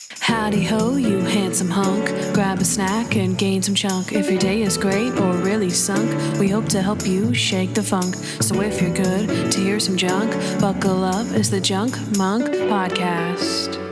Howdy ho, you handsome hunk. Grab a snack and gain some chunk. If your day is great or really sunk, we hope to help you shake the funk. So if you're good to hear some junk, buckle up, it's the Junk Monk Podcast.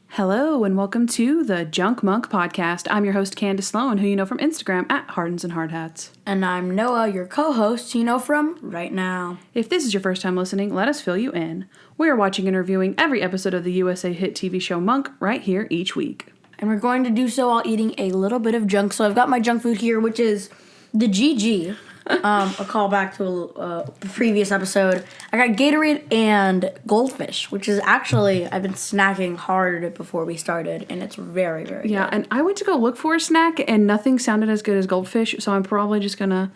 Hello and welcome to the Junk Monk Podcast. I'm your host Kandyce Sloan, who you know from Instagram at Hardens and Hard Hats. And I'm Noah, your co-host, who you know from Right Now. If this is your first time listening, let us fill you in. We are watching and reviewing every episode of the USA hit TV show Monk right here each week. And we're going to do so while eating a little bit of junk. So I've got my junk food here, which is the GG. A callback to a previous episode. I got Gatorade and Goldfish, which is actually, I've been snacking hard before we started, and it's very, very good. Yeah, and I went to go look for a snack, and nothing sounded as good as Goldfish, so I'm probably just gonna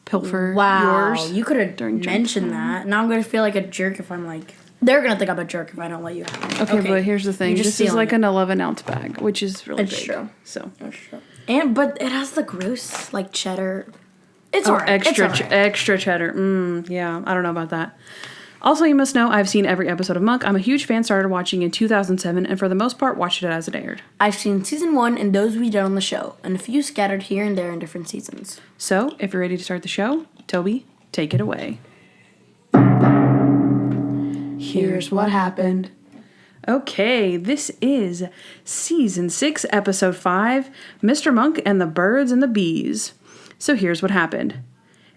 pilfer yours. You could have mentioned that. Now I'm going to feel like a jerk if I'm like... They're going to think I'm a jerk if I don't let you have it. Okay, but here's the thing. This is like an 11-ounce bag, which is really big. True. So. That's true. But it has the gross, like, cheddar... It's alright. Extra cheddar. Yeah, I don't know about that. Also, you must know I've seen every episode of Monk. I'm a huge fan, started watching in 2007, and for the most part, watched it as it aired. I've seen season 1 and those we did on the show, and a few scattered here and there in different seasons. So, if you're ready to start the show, Toby, take it away. Here's what happened. Okay, this is Season 6, Episode 5, Mr. Monk and the Birds and the Bees. So here's what happened.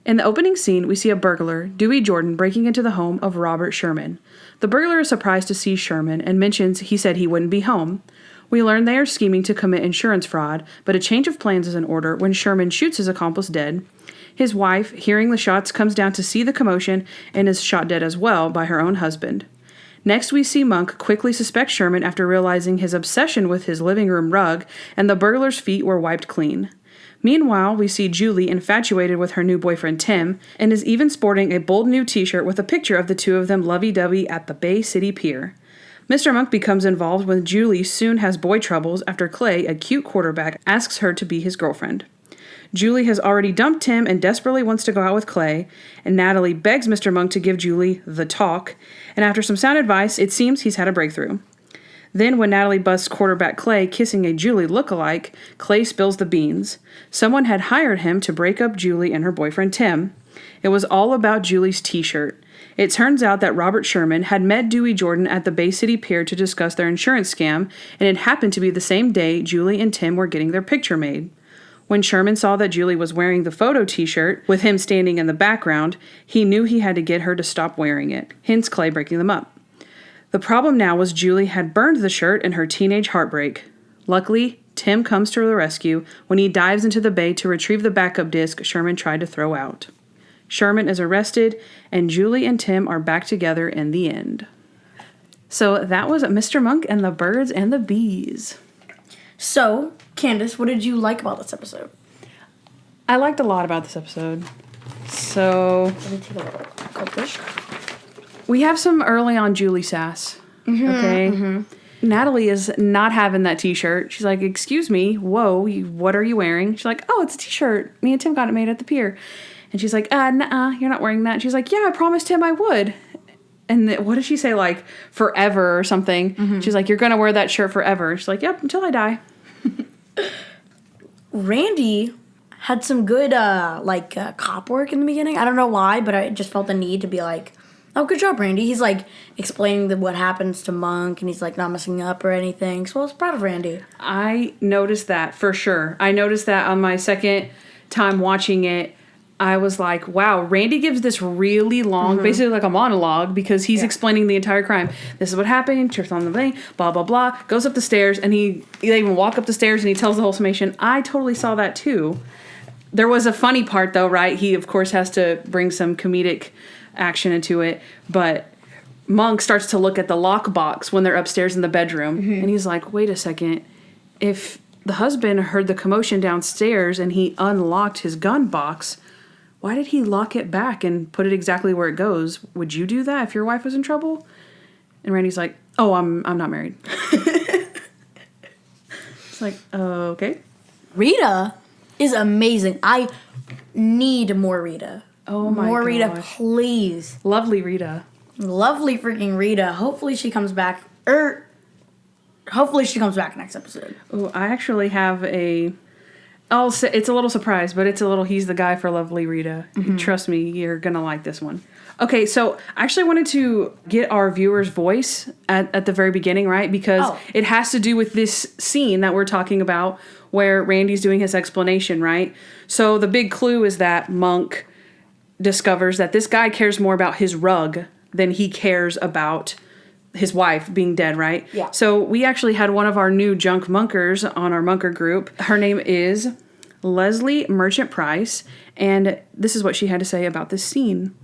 In the opening scene, we see a burglar, Dewey Jordan, breaking into the home of Robert Sherman. The burglar is surprised to see Sherman and mentions he said he wouldn't be home. We learn they are scheming to commit insurance fraud, but a change of plans is in order when Sherman shoots his accomplice dead. His wife, hearing the shots, comes down to see the commotion and is shot dead as well by her own husband. Next, we see Monk quickly suspect Sherman after realizing his obsession with his living room rug, and the burglar's feet were wiped clean. Meanwhile, we see Julie infatuated with her new boyfriend Tim, and is even sporting a bold new t-shirt with a picture of the two of them lovey-dovey at the Bay City Pier. Mr. Monk becomes involved when Julie soon has boy troubles after Clay, a cute quarterback, asks her to be his girlfriend. Julie has already dumped Tim and desperately wants to go out with Clay, and Natalie begs Mr. Monk to give Julie the talk, and after some sound advice, it seems he's had a breakthrough. Then, when Natalie busts quarterback Clay kissing a Julie lookalike, Clay spills the beans. Someone had hired him to break up Julie and her boyfriend Tim. It was all about Julie's t-shirt. It turns out that Robert Sherman had met Dewey Jordan at the Bay City Pier to discuss their insurance scam, and it happened to be the same day Julie and Tim were getting their picture made. When Sherman saw that Julie was wearing the photo t-shirt, with him standing in the background, he knew he had to get her to stop wearing it, hence Clay breaking them up. The problem now was Julie had burned the shirt in her teenage heartbreak. Luckily, Tim comes to the rescue when he dives into the bay to retrieve the backup disc Sherman tried to throw out. Sherman is arrested, and Julie and Tim are back together in the end. So that was Mr. Monk and the Birds and the Bees. So, Kandyce, what did you like about this episode? I liked a lot about this episode. So, Let me take a little goldfish. We have some early on Julie sass, okay? Mm-hmm. Natalie is not having that t-shirt. She's like, excuse me, whoa, what are you wearing? She's like, oh, it's a t-shirt. Me and Tim got it made at the pier. And she's like, nuh-uh, you're not wearing that. And she's like, yeah, I promised him I would. And what did she say, like, forever or something? Mm-hmm. She's like, you're going to wear that shirt forever. She's like, yep, until I die. Randy had some good, cop work in the beginning. I don't know why, but I just felt the need to be like, oh, good job, Randy. He's, like, explaining what happens to Monk, and he's, like, not messing up or anything. So I was proud of Randy. I noticed that, for sure. I noticed that on my second time watching it. I was like, wow, Randy gives this really long, basically like a monologue, because he's explaining the entire crime. This is what happened, trips on the thing, blah, blah, blah, goes up the stairs, and they even walk up the stairs, and he tells the whole summation. I totally saw that, too. There was a funny part, though, right? He, of course, has to bring some comedic action into it, but Monk starts to look at the lockbox when they're upstairs in the bedroom, and he's like, wait a second, if the husband heard the commotion downstairs and he unlocked his gun box, why did he lock it back and put it exactly where it goes? Would you do that if your wife was in trouble? And Randy's like, oh, I'm not married. It's like, okay. Rita is amazing. I need more Rita. Oh my god. More Rita, please. Lovely Rita. Lovely freaking Rita. Hopefully she comes back Hopefully she comes back next episode. Oh, I actually have I'll say it's a little surprise, but it's a little, he's the guy for lovely Rita. Trust me, you're going to like this one. Okay, so I actually wanted to get our viewer's voice at the very beginning, right? Because it has to do with this scene that we're talking about where Randy's doing his explanation, right? So the big clue is that Monk discovers that this guy cares more about his rug than he cares about his wife being dead, right? Yeah. So we actually had one of our new junk monkers on our monker group. Her name is Leslie Merchant Price, and this is what she had to say about this scene.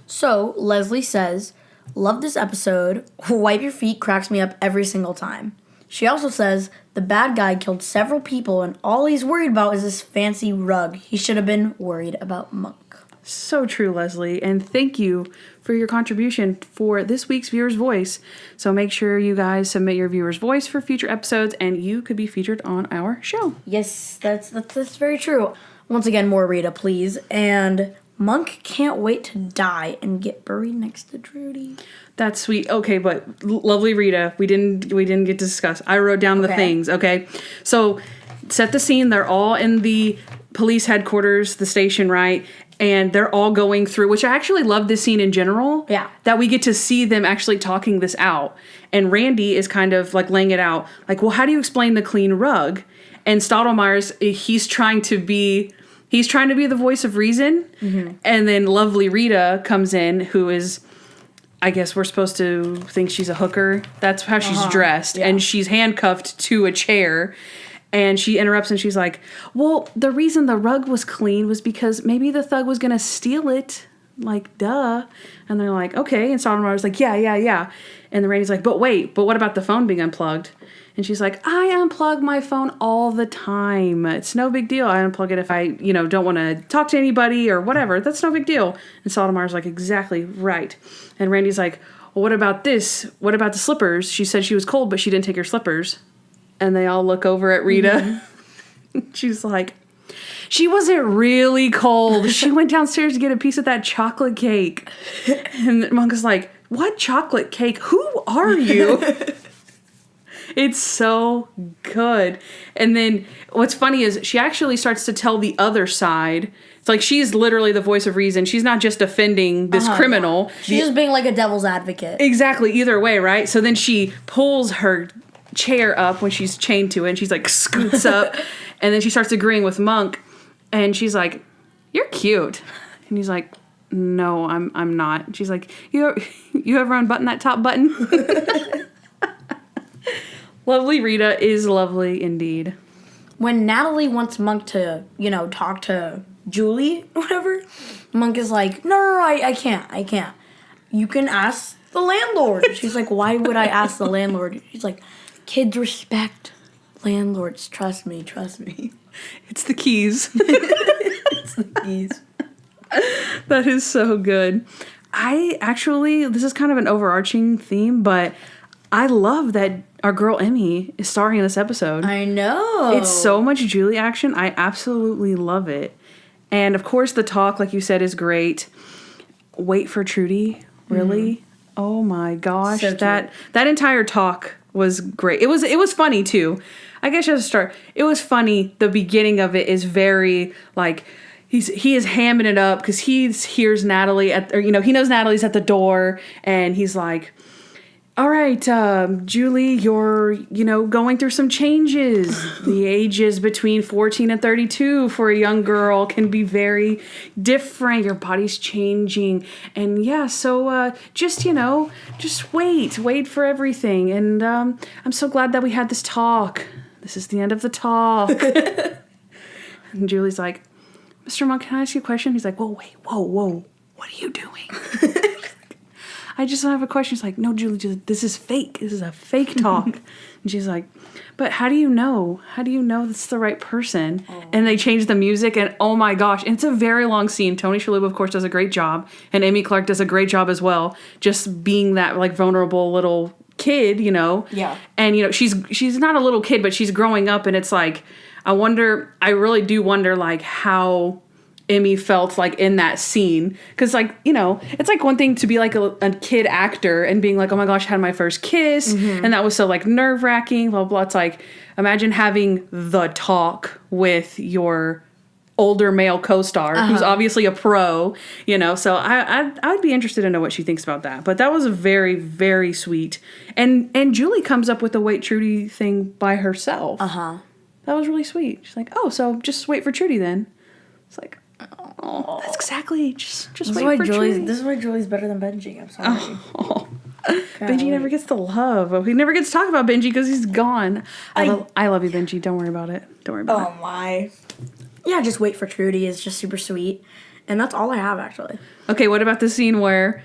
So, Leslie says, "Love this episode. Wipe your feet cracks me up every single time." She also says, "The bad guy killed several people and all he's worried about is this fancy rug. He should have been worried about Monk." So true, Leslie, and thank you for your contribution for this week's viewer's voice. So make sure you guys submit your viewer's voice for future episodes, and you could be featured on our show. Yes, that's very true. Once again, more Rita, please. And Monk can't wait to die and get buried next to Trudy. That's sweet. Okay, but lovely Rita, we didn't get to discuss. I wrote down the things, okay? So set the scene. They're all in the police headquarters, the station, right? And they're all going through, which I actually love this scene in general. Yeah. That we get to see them actually talking this out. And Randy is kind of like laying it out. Like, well, how do you explain the clean rug? And Stottlemeyer's, he's trying to be the voice of reason. Mm-hmm. And then lovely Rita comes in, who is, I guess we're supposed to think she's a hooker. That's how she's dressed. Yeah. And she's handcuffed to a chair. And she interrupts and she's like, well, the reason the rug was clean was because maybe the thug was going to steal it. Like, duh. And they're like, okay. And Stottlemeyer's like, yeah. And the Randy's like, but what about the phone being unplugged? And she's like, I unplug my phone all the time. It's no big deal. I unplug it if I, don't want to talk to anybody or whatever. That's no big deal. And Stottlemeyer's like, exactly right. And Randy's like, well, what about this? What about the slippers? She said she was cold, but she didn't take her slippers. And they all look over at Rita. Mm-hmm. She's like, she wasn't really cold. She went downstairs to get a piece of that chocolate cake. And Monk is like, what chocolate cake? Who are you? It's so good. And then what's funny is she actually starts to tell the other side. It's like she's literally the voice of reason. She's not just defending this criminal. Yeah. She's just being like a devil's advocate. Exactly. Either way, right? So then she pulls her chair up when she's chained to it, and she's like scoots up, and then she starts agreeing with Monk, and she's like, you're cute. And he's like, no, I'm not. And she's like, you ever unbutton that top button? Lovely Rita is lovely indeed. When Natalie wants Monk to, talk to Julie, whatever, Monk is like, no, I can't. You can ask the landlord. She's like, why would I ask the landlord? She's like, kids respect landlords. Trust me. It's the keys. It's the keys. That is so good. This is kind of an overarching theme, but I love that our girl Emmy is starring in this episode. I know. It's so much Julie action. I absolutely love it. And of course the talk, like you said, is great. Wait for Trudy. Really? Mm-hmm. Oh my gosh. So that entire talk was great. It was funny too. I guess just to start. It was funny. The beginning of it is very like he is hamming it up because he hears Natalie he knows Natalie's at the door, and he's like, all right, Julie, you're, going through some changes. The ages between 14 and 32 for a young girl can be very different. Your body's changing. And yeah, so just wait for everything. And I'm so glad that we had this talk. This is the end of the talk. And Julie's like, Mr. Monk, can I ask you a question? He's like, whoa, what are you doing? I just have a question. She's like, no, Julie, this is fake. This is a fake talk. And she's like, but how do you know? How do you know that's the right person? Oh. And they change the music, and oh my gosh. And it's a very long scene. Tony Shalhoub, of course, does a great job. And Amy Clark does a great job as well. Just being that like vulnerable little kid, Yeah. And, she's not a little kid, but she's growing up. And it's like, I really do wonder like how Emmy felt like in that scene. Because, like, you know, it's like one thing to be like a kid actor and being like, oh my gosh, I had my first kiss. And that was so like nerve wracking, blah, blah. It's like, imagine having the talk with your older male co-star who's obviously a pro, you know. So I would be interested to know what she thinks about that. But that was very, very sweet. And Julie comes up with the wait Trudy thing by herself. That was really sweet. She's like, oh, so just wait for Trudy then. It's like, oh, that's exactly, just wait for Trudy. This is why Julie's better than Benji. I'm sorry. Oh. Benji never gets the love. He never gets to talk about Benji because he's gone. I love you, Benji. Don't worry about it. Don't worry about it. Oh, my. Yeah, just wait for Trudy is just super sweet. And that's all I have, actually. Okay, what about the scene where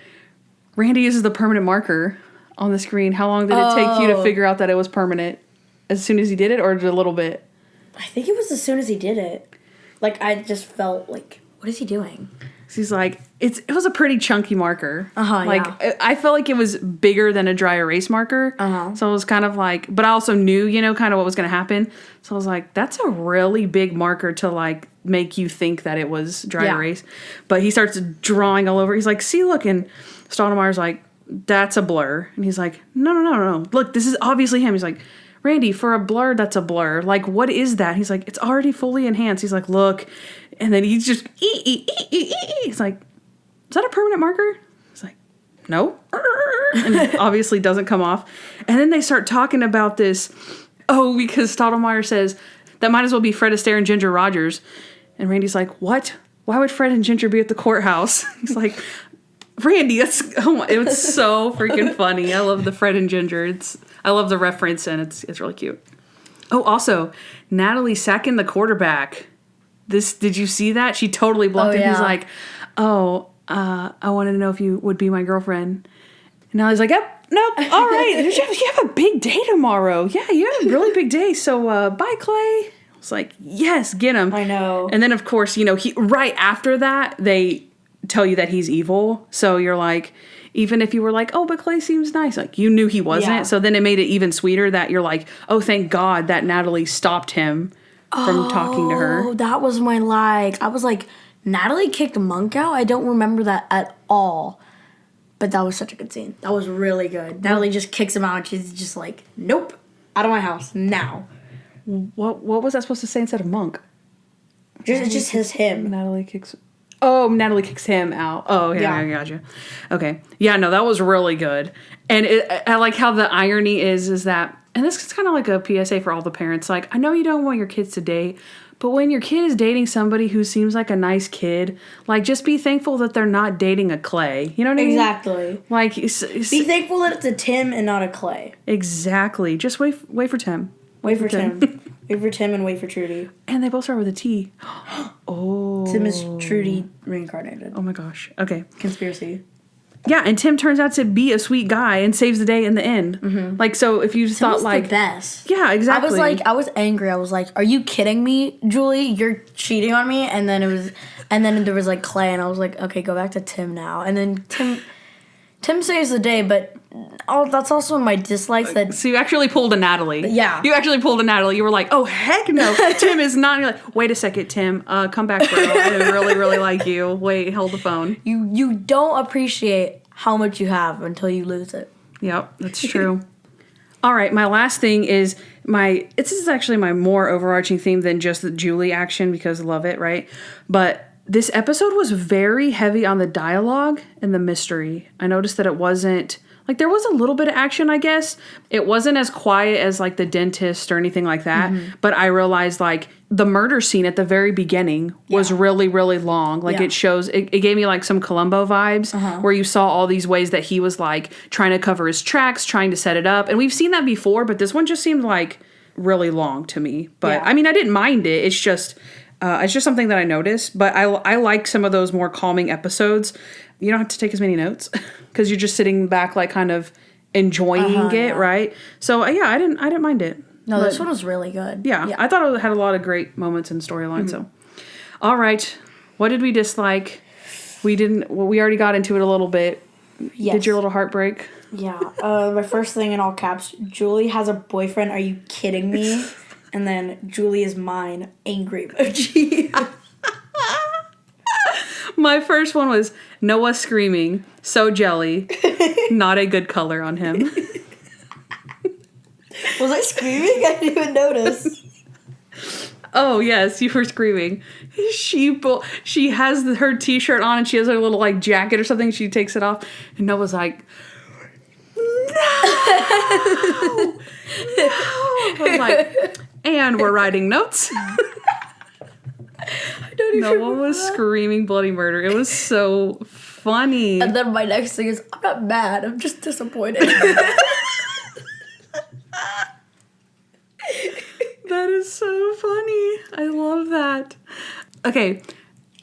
Randy uses the permanent marker on the screen? How long did it take you to figure out that it was permanent? As soon as he did it, or a little bit? I think it was as soon as he did it. Like, I just felt like, what is he doing? He's like, it was a pretty chunky marker. I felt like it was bigger than a dry erase marker. So it was kind of like, but I also knew, you know, kind of what was going to happen. So I was like, that's a really big marker to like make you think that it was dry erase. But he starts drawing all over. He's like, see, look. And Stottlemeyer's like, that's a blur. And he's like, no. Look, this is obviously him. He's like, Randy, for a blur, that's a blur. Like, what is that? He's like, it's already fully enhanced. He's like, look. And then he's just, he's like, is that a permanent marker? He's like, no. And it obviously doesn't come off. And then they start talking about this. Oh, because Stottlemeyer says, that might as well be Fred Astaire and Ginger Rogers. And Randy's like, what? Why would Fred and Ginger be at the courthouse? He's like, Randy, it's so freaking funny. I love the Fred and Ginger. I love the reference, and it's really cute. Oh, also, Natalie sacking the quarterback. Did you see that? She totally blocked it. He's like, I wanted to know if you would be my girlfriend. And Natalie's like, yep, nope, all right. You have a big day tomorrow. Yeah, you have a really big day. So, bye, Clay. I was like, yes, get him. I know. And then, of course, you know, right after that, they tell you that he's evil. So you're like, even if you were like, oh, but Clay seems nice, like you knew he wasn't. Yeah. So then it made it even sweeter that you're like, oh, thank God that Natalie stopped him from talking to her. Oh, that was my like. I was like, Natalie kicked Monk out? I don't remember that at all. But that was such a good scene. That was really good. Natalie just kicks him out and she's just like, nope, out of my house now. What was that supposed to say instead of Monk? It's just him. Natalie kicks him out. Oh, yeah, I gotcha. Okay. Yeah, no, that was really good. And I like how the irony is that, and this is kind of like a PSA for all the parents, like, I know you don't want your kids to date, but when your kid is dating somebody who seems like a nice kid, like, just be thankful that they're not dating a Clay. You know what I mean? Exactly. Like, be thankful that it's a Tim and not a Clay. Exactly. Just wait for Tim. Wait for Tim. Wait for Tim and wait for Trudy. And they both start with a T. Oh. Tim is Trudy reincarnated. Oh my gosh. Okay. Conspiracy. Yeah, and Tim turns out to be a sweet guy and saves the day in the end. Mm-hmm. Like, so if you thought like the best. Yeah, exactly. I was angry. I was like, "Are you kidding me, Julie? You're cheating on me." And then there was like Clay, and I was like, "Okay, go back to Tim now." And then Tim saves the day, but that's also in my dislikes. That so you actually pulled a Natalie. Yeah, you actually pulled a Natalie. You were like, "Oh heck no, Tim is not." And you're like, "Wait a second, Tim, come back, bro. I really really like you. Wait, hold the phone." You don't appreciate how much you have until you lose it. Yep, that's true. All right, my last thing is this is actually my more overarching theme than just the Julie action because I love it, right? But this episode was very heavy on the dialogue and the mystery. I noticed that it wasn't, like, there was a little bit of action, I guess. It wasn't as quiet as, like, the dentist or anything like that. Mm-hmm. But I realized, like, the murder scene at the very beginning was really, really long. Like, it shows, it gave me, like, some Columbo vibes where you saw all these ways that he was, like, trying to cover his tracks, trying to set it up. And we've seen that before, but this one just seemed, like, really long to me. But, I mean, I didn't mind it. It's just something that I noticed, but I like some of those more calming episodes. You don't have to take as many notes because you're just sitting back, like, kind of enjoying it, right? So I didn't mind it. No, this one was really good. Yeah, I thought it had a lot of great moments in storyline. So, all right, what did we dislike? We already got into it a little bit. Yes. Did your little heart break? Yeah. My first thing in all caps: Julie has a boyfriend. Are you kidding me? And then Julie is mine, angry emoji. My first one was Noah screaming, so jelly. Not a good color on him. Was I screaming? I didn't even notice. Oh, yes, you were screaming. She has her t-shirt on and she has her little, like, jacket or something. She takes it off. And Noah's like, no! No! I'm like, and we're writing notes. Noah was screaming bloody murder. It was so funny. And then my next thing is, I'm not mad. I'm just disappointed. That is so funny. I love that. Okay,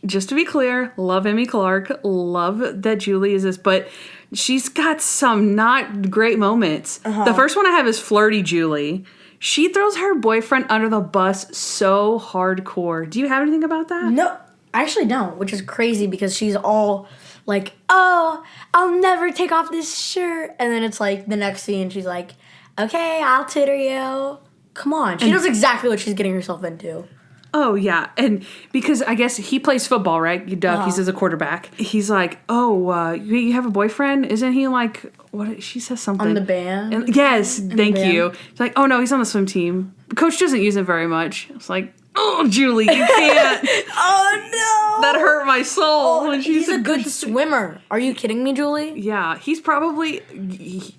just to be clear, love Emmy Clark. Love that Julie is this, but she's got some not great moments. The first one I have is Flirty Julie. She throws her boyfriend under the bus so hardcore. Do you have anything about that? No, I actually don't, which is crazy because she's all like, oh, I'll never take off this shirt. And then it's like the next scene, she's like, okay, I'll tutor you. Come on. She knows exactly what she's getting herself into. Oh, yeah. And because I guess he plays football, right? He's as a quarterback. He's like, oh, you have a boyfriend? Isn't he like, what? She says something. On the band? Yes, thank you. She's like, oh, no, he's on the swim team. Coach doesn't use it very much. It's like, oh, Julie, you can't. Oh, no. That hurt my soul. Oh, he's a good swimmer. Are you kidding me, Julie? Yeah, he's probably,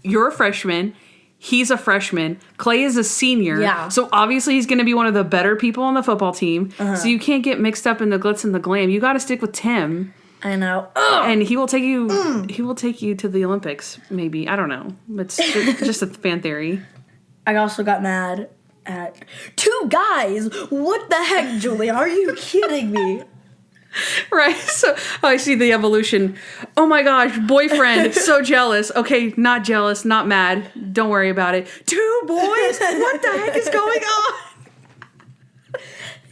you're a freshman. He's a freshman. Clay is a senior. Yeah. So obviously he's going to be one of the better people on the football team. So you can't get mixed up in the glitz and the glam. You got to stick with Tim. I know. And he will take you. He will take you to the Olympics. Maybe, I don't know. It's just a fan theory. I also got mad at 2 guys. What the heck, Julie? Are you kidding me? Right, so I see the evolution. Oh my gosh, boyfriend, so jealous. Okay, not jealous, not mad. Don't worry about it. 2 boys? What the heck is going on?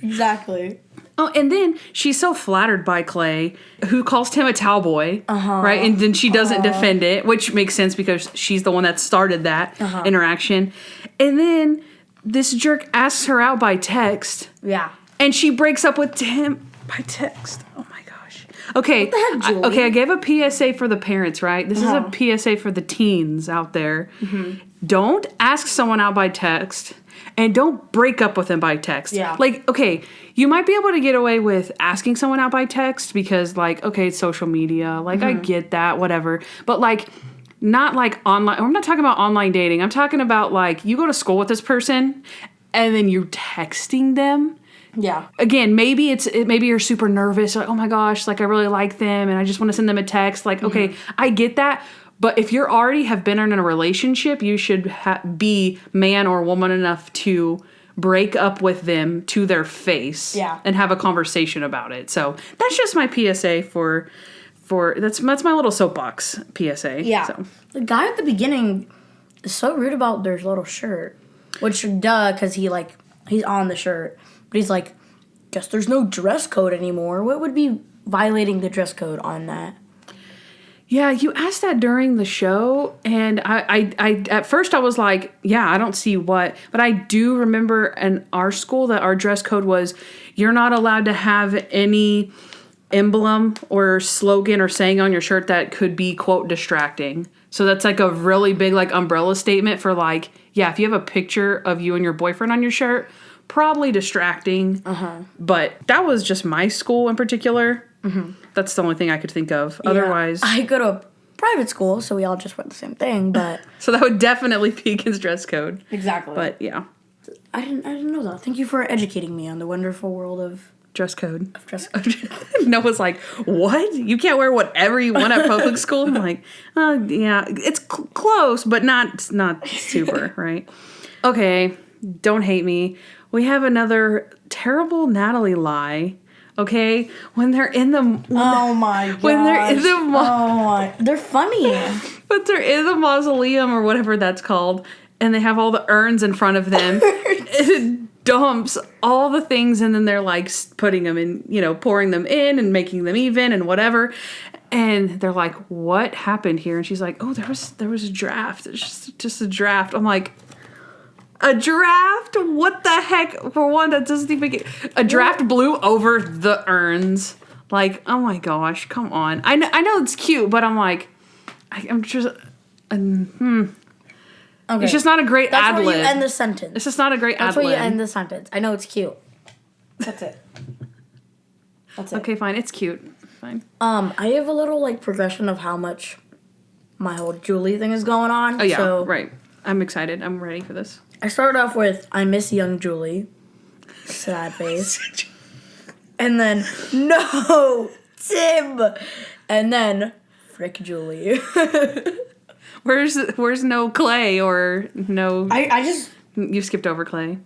Exactly. Oh, and then she's so flattered by Clay, who calls Tim a towel boy, right? And then she doesn't defend it, which makes sense because she's the one that started that interaction. And then this jerk asks her out by text. Yeah. And she breaks up with Tim by text. Oh my gosh. Okay. What the heck, Julie? I gave a PSA for the parents, right? This is a PSA for the teens out there. Don't ask someone out by text. And don't break up with them by text. Yeah. Like, okay, you might be able to get away with asking someone out by text because, like, okay, it's social media. Like, I get that, whatever. But, like, not, like, online. I'm not talking about online dating. I'm talking about, like, you go to school with this person and then you're texting them. Yeah. Again, maybe maybe you're super nervous. Like, oh, my gosh, like, I really like them and I just want to send them a text. Like, okay, I get that. But if you already have been in a relationship, you should be man or woman enough to break up with them to their face and have a conversation about it. So that's just my PSA for that's my little soapbox PSA. Yeah. So. The guy at the beginning is so rude about their little shirt, which because he's on the shirt, but he's like, guess there's no dress code anymore. What would be violating the dress code on that? Yeah, you asked that during the show, and I at first I was like, yeah, I don't see what, but I do remember in our school that our dress code was, you're not allowed to have any emblem or slogan or saying on your shirt that could be, quote, distracting. So that's like a really big like umbrella statement for like, yeah, if you have a picture of you and your boyfriend on your shirt, probably distracting. But that was just my school in particular. That's the only thing I could think of. Yeah. Otherwise, I go to a private school, so we all just wear the same thing. But so that would definitely be against dress code. Exactly. But yeah, I didn't know that. Thank you for educating me on the wonderful world of dress code. Noah's like, what? You can't wear whatever you want at public school? I'm like, yeah, it's close, but not super, right? Okay, don't hate me. We have another terrible Natalie lie. Okay, when they're in the they're funny. But they're in the mausoleum or whatever that's called, and they have all the urns in front of them. It dumps all the things, and then they're like putting them in, pouring them in and making them even and whatever. And they're like, "What happened here?" And she's like, "Oh, there was a draft. It's just a draft." I'm like, a draft? What the heck? For one, that doesn't even get... A draft blew over the urns. Like, oh my gosh, come on. I know it's cute, but I'm like, I'm just, Okay. It's just not a great ad lib. That's where you end the sentence. It's just not a great ad lib. That's where you end the sentence. I know it's cute. That's it. That's it. Okay, fine. It's cute. Fine. I have a little, like, progression of how much my whole Julie thing is going on. Oh, yeah, so right. I'm excited. I'm ready for this. I started off with, I miss young Julie. Sad face. And then, no, Tim. And then, frick Julie. Where's no Clay or no... I just... You skipped over Clay.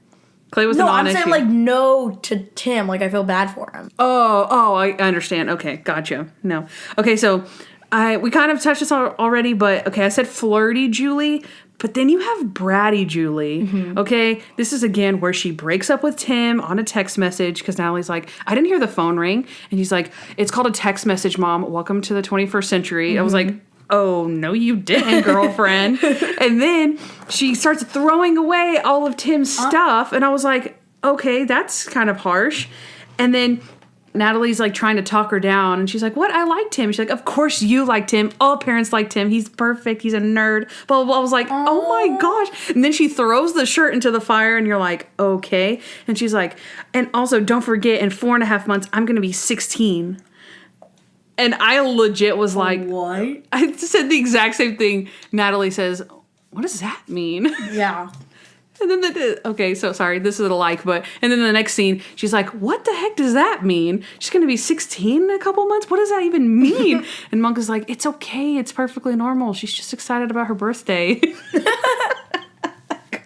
Clay was No, the I'm non-issue. saying, like, no to Tim. Like, I feel bad for him. Oh, I understand. Okay, gotcha. No. Okay, so we kind of touched this already, but okay, I said flirty Julie, but then you have bratty Julie. Mm-hmm. Okay, this is again where she breaks up with Tim on a text message because Natalie's like, I didn't hear the phone ring, and he's like, it's called a text message, Mom. Welcome to the 21st century. Mm-hmm. I was like, oh, no, you didn't, girlfriend. And then she starts throwing away all of Tim's stuff. And I was like, okay, that's kind of harsh. And then Natalie's like trying to talk her down. And she's like, what? I liked him. She's like, of course you liked him. All parents liked him. He's perfect. He's a nerd. Blah, blah, blah. I was like, oh my gosh. And then she throws the shirt into the fire. And you're like, okay. And she's like, and also don't forget, in 4.5 months, I'm going to be 16. And I legit was like... What? I said the exact same thing. Natalie says, what does that mean? Yeah. And then okay, so sorry, this is a like, but... And then the next scene, she's like, what the heck does that mean? She's going to be 16 in a couple months? What does that even mean? And Monk is like, it's okay. It's perfectly normal. She's just excited about her birthday.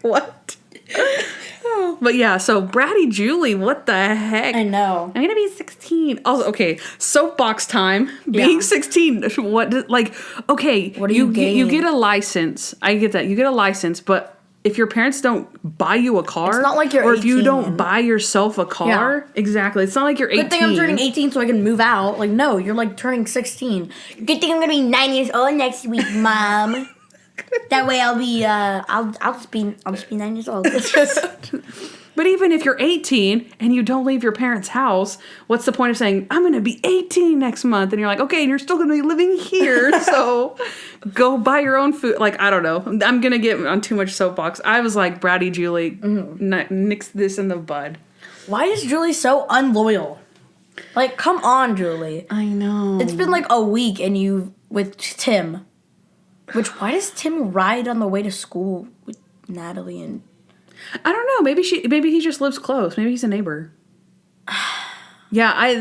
What? But yeah, so bratty Julie, what the heck? I know. I'm gonna be 16. Also, okay, soapbox time. Being 16, what? Like, okay, what do you get a license. I get that. You get a license, but if your parents don't buy you a car, it's not like you're 18. Or if you don't buy yourself a car, exactly. It's not like you're 18. Good thing I'm turning 18 so I can move out. Like, no, you're like turning 16. Good thing I'm gonna be 9 years old next week, Mom. That way I'll be I'll just be 9 years old. But even if you're 18 and you don't leave your parents' house, what's the point of saying, I'm going to be 18 next month? And you're like, okay, and you're still going to be living here. So go buy your own food. Like, I don't know. I'm going to get on too much soapbox. I was like, bratty Julie, nix this in the bud. Why is Julie so unloyal? Like, come on, Julie. I know. It's been like a week and you with Tim. Why does Tim ride on the way to school with Natalie and... I don't know. Maybe he just lives close. Maybe he's a neighbor. Yeah, Or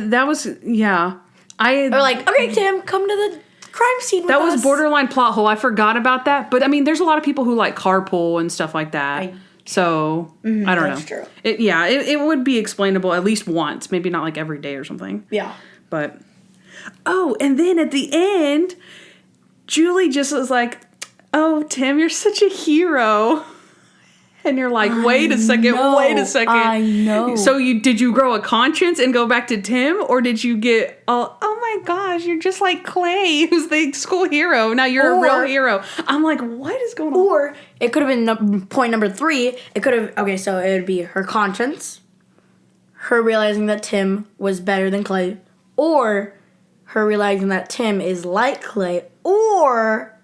like, okay, Tim, come to the crime scene with us. That was borderline plot hole. I forgot about that. But I mean, there's a lot of people who like carpool and stuff like that. I don't know. That's true. It would be explainable at least once. Maybe not like every day or something. Yeah. But, and then at the end, Julie just was like, oh, Tim, you're such a hero. And you're like, wait a second. I know. So did you grow a conscience and go back to Tim? Or did you get, oh my gosh, you're just like Clay, who's the school hero. Now you're a real hero. I'm like, what is going on? Or it could have been point number 3. It could have, so it would be her conscience, her realizing that Tim was better than Clay, or her realizing that Tim is like Clay, or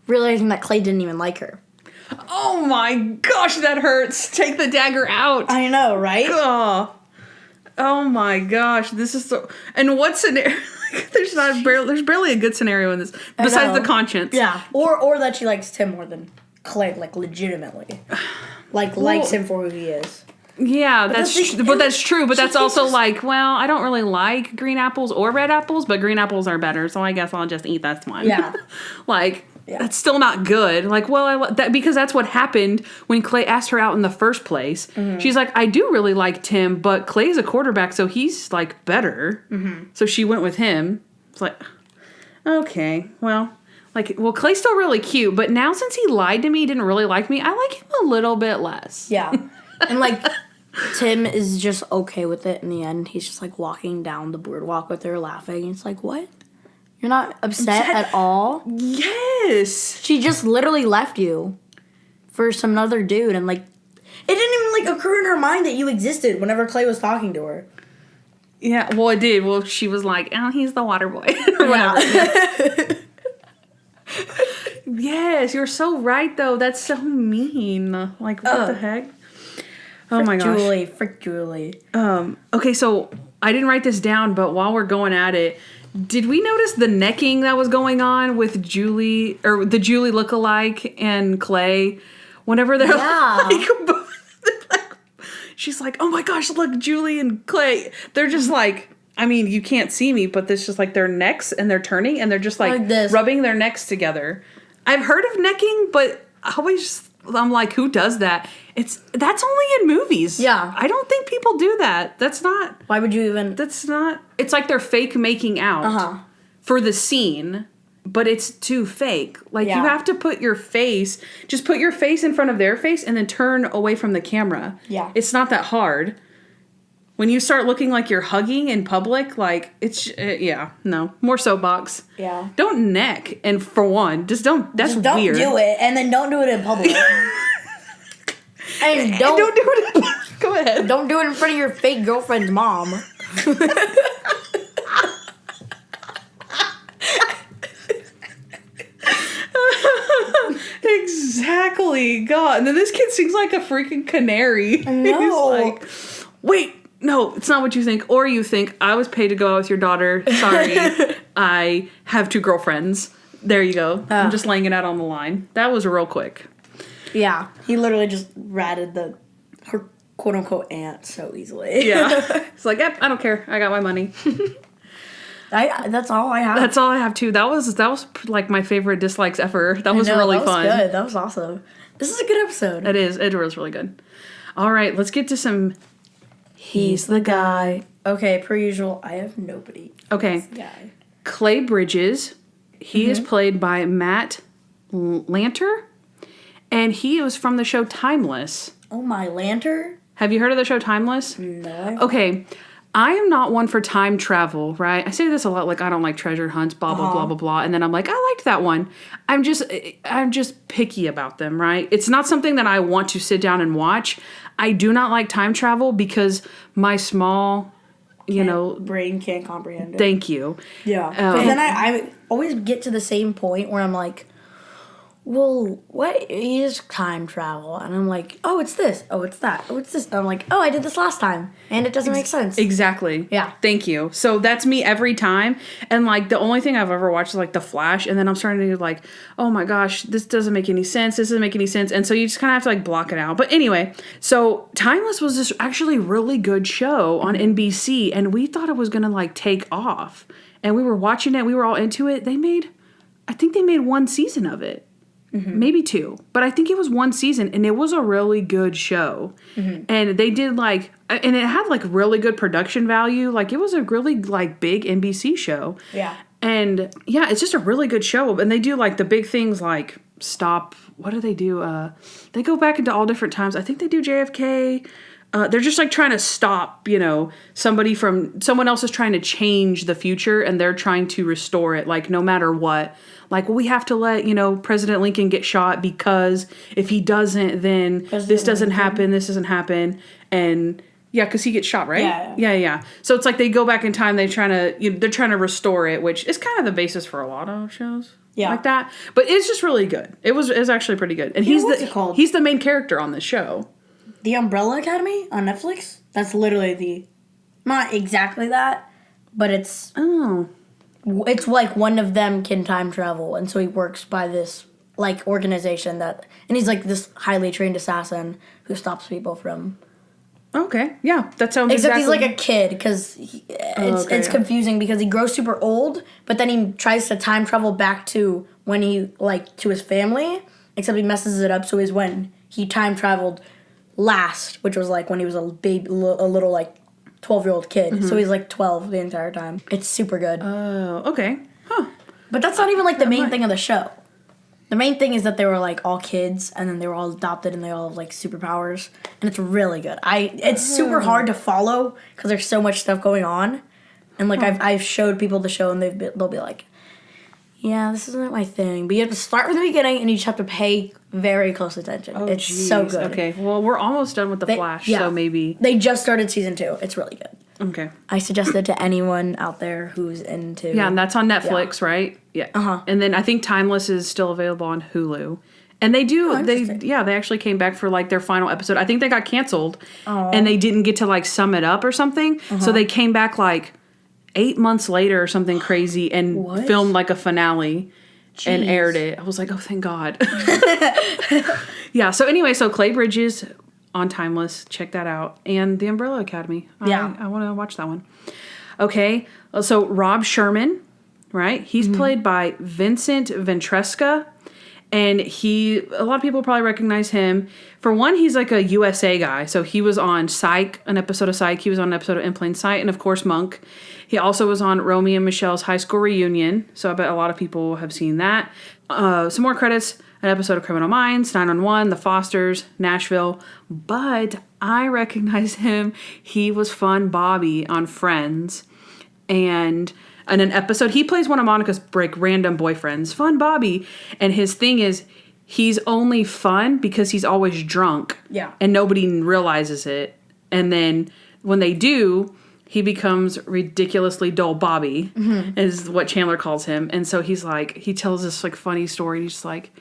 realizing that Clay didn't even like her. Oh my gosh, that hurts. Take the dagger out. I know, right? Oh my gosh, this is so... And what scenario... there's barely a good scenario in this, besides the conscience. Yeah, or that she likes Tim more than Clay, like legitimately. Likes him for who he is. Yeah, that's true. But that's also like, well, I don't really like green apples or red apples, but green apples are better, so I guess I'll just eat this one. Yeah. That's still not good. Like, well, because that's what happened when Clay asked her out in the first place. Mm-hmm. She's like, I do really like Tim, but Clay's a quarterback, so he's like better. Mm-hmm. So she went with him. It's like, okay, well, Clay's still really cute, but now since he lied to me, didn't really like me, I like him a little bit less. Yeah, and Tim is just okay with it in the end. He's just walking down the boardwalk with her, laughing. And it's like, what? You're not upset at all? Yes. She just literally left you for some other dude, and it didn't even occur in her mind that you existed whenever Clay was talking to her. Yeah, well, it did. Well, she was like, oh, he's the water boy. Or whatever. Yeah. Yes, you're so right, though. That's so mean. Like, what the heck? Oh, my gosh. Frick Julie. Okay, so I didn't write this down, but while we're going at it, did we notice the necking that was going on with Julie, or the Julie lookalike and Clay? Whenever they're like, she's like, oh my gosh, look, Julie and Clay. They're just like, I mean, you can't see me, but there's just like their necks and they're turning and they're just like this. rubbing their necks together. I've heard of necking, but I'm like, who does that? That's only in movies. Yeah. I don't think people do that. That's not. Why would you even? That's not. It's like they're fake making out for the scene, but it's too fake. Like, you have to put your face in front of their face and then turn away from the camera. Yeah. It's not that hard. When you start looking like you're hugging in public, like, it's, no. More soapbox. Yeah. Don't neck. And for one, just don't, that's just don't weird. do it, and then don't do it in public. And don't do it in public. Go ahead. Don't do it in front of your fake girlfriend's mom. Exactly. God. And then this kid sings like a freaking canary. I know. He's like, wait. No, it's not what you think. Or you think, I was paid to go out with your daughter. Sorry. I have 2 girlfriends. There you go. I'm just laying it out on the line. That was real quick. Yeah. He literally just ratted her quote-unquote aunt so easily. Yeah. It's like, yep, I don't care. I got my money. That's all I have. That's all I have, too. That was like my favorite dislikes ever. That was really fun. That was good. That was awesome. This is a good episode. It is. It was really good. All right, let's get to some... He's the guy. Okay, per usual, I have nobody. Okay. Guy. Clay Bridges. He is played by Matt Lanter. And he was from the show Timeless. Oh, my Lanter? Have you heard of the show Timeless? No. Okay. I am not one for time travel, right? I say this a lot, like, I don't like treasure hunts, blah, blah, blah, blah, blah. And then I'm like, I liked that one. I'm just picky about them, right? It's not something that I want to sit down and watch. I do not like time travel because my small, brain can't comprehend it. Thank you. Yeah. Because then I always get to the same point where I'm like, well, what is time travel? And I'm like, oh, it's this. Oh, it's that. Oh, it's this. And I'm like, oh, I did this last time. And it doesn't make sense. Exactly. Yeah. Thank you. So that's me every time. And, like, the only thing I've ever watched is, like, The Flash. And then I'm starting to, like, oh, my gosh, this doesn't make any sense. This doesn't make any sense. And so you just kind of have to, like, block it out. But anyway, so Timeless was this actually really good show on NBC. And we thought it was going to, like, take off. And we were watching it. We were all into it. I think they made 1 season of it. Mm-hmm. Maybe 2, but I think it was 1 season, and it was a really good show. Mm-hmm. And they did and it had like really good production value. Like, it was a really like big NBC show. Yeah. And yeah, it's just a really good show. And they do like the big things like stop. What do? They go back into all different times. I think they do JFK. They're just like trying to stop, someone else is trying to change the future and they're trying to restore it, like no matter what. Like, well, we have to let, President Lincoln get shot because if he doesn't, then this doesn't happen, this doesn't happen. And yeah, because he gets shot, right? Yeah. So it's like they go back in time, they're trying to restore it, which is kind of the basis for a lot of shows. Yeah. Like that. But it's just really good. It's actually pretty good. And he's the main character on this show. The Umbrella Academy on Netflix? That's literally not exactly that, but it's... Oh. It's like one of them can time travel, and so he works by this, like, organization and he's like this highly trained assassin who stops people from... Okay, yeah, that sounds Except he's like a kid, because it's confusing because he grows super old, but then he tries to time travel back to when he, like, to his family, except he messes it up, so is when he time traveled last, which was like when he was a little like 12-year-old kid. Mm-hmm. So he's like 12 the entire time. It's super good. Oh, okay. Huh. But that's not even like the main thing of the show. The main thing is that they were like all kids and then they were all adopted and they all have like superpowers. And it's really good. It's super hard to follow because there's so much stuff going on. And like I've showed people the show and they'll be like, yeah, this isn't my thing. But you have to start from the beginning and you just have to pay very close attention. Oh, it's so good. Okay, well, we're almost done with The Flash, so maybe... They just started season 2. It's really good. Okay. I suggest it to anyone out there who's into... Yeah, and that's on Netflix, right? Yeah. Uh-huh. And then I think Timeless is still available on Hulu. And they actually came back for like their final episode. I think they got canceled. And they didn't get to like sum it up or something. So they came back like 8 months later or something crazy and filmed like a finale. Jeez. And aired it. I was like, oh, thank God. Yeah, so anyway, so Clay Bridges on Timeless. Check that out. And The Umbrella Academy. Yeah. I want to watch that one. Okay, so Rob Sherman, right? He's played by Vincent Ventresca. And a lot of people probably recognize him. For one, he's like a USA guy. So he was on Psych, an episode of Psych. He was on an episode of In Plain Sight. And of course, Monk. He also was on Romy and Michelle's high school reunion. So I bet a lot of people have seen that. Some more credits. An episode of Criminal Minds, 911, The Fosters, Nashville. But I recognize him. He was Fun Bobby on Friends. And in an episode, he plays one of Monica's random boyfriends, Fun Bobby. And his thing is, he's only fun because he's always drunk. Yeah. And nobody realizes it. And then when they do, he becomes ridiculously dull Bobby, is what Chandler calls him. And so he's like, he tells this like funny story. He's like,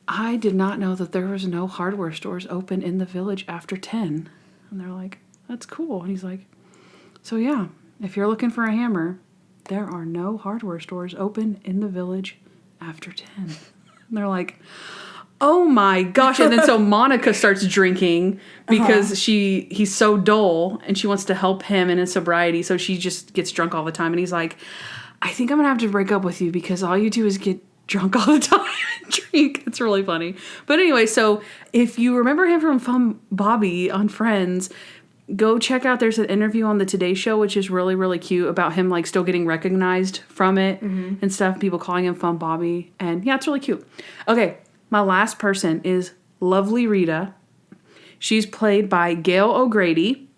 I did not know that there was no hardware stores open in the village after 10. And they're like, that's cool. And he's like, so yeah, if you're looking for a hammer, there are no hardware stores open in the village after 10. And they're like, oh my gosh. And then so Monica starts drinking because he's so dull and she wants to help him in his sobriety. So she just gets drunk all the time. And he's like, I think I'm going to have to break up with you because all you do is get drunk all the time and drink. It's really funny. But anyway, so if you remember him from Fun Bobby on Friends, go check out, there's an interview on the Today Show, which is really, really cute, about him like still getting recognized from it and stuff. People calling him Fun Bobby. And yeah, it's really cute. Okay, my last person is Lovely Rita. She's played by Gail O'Grady.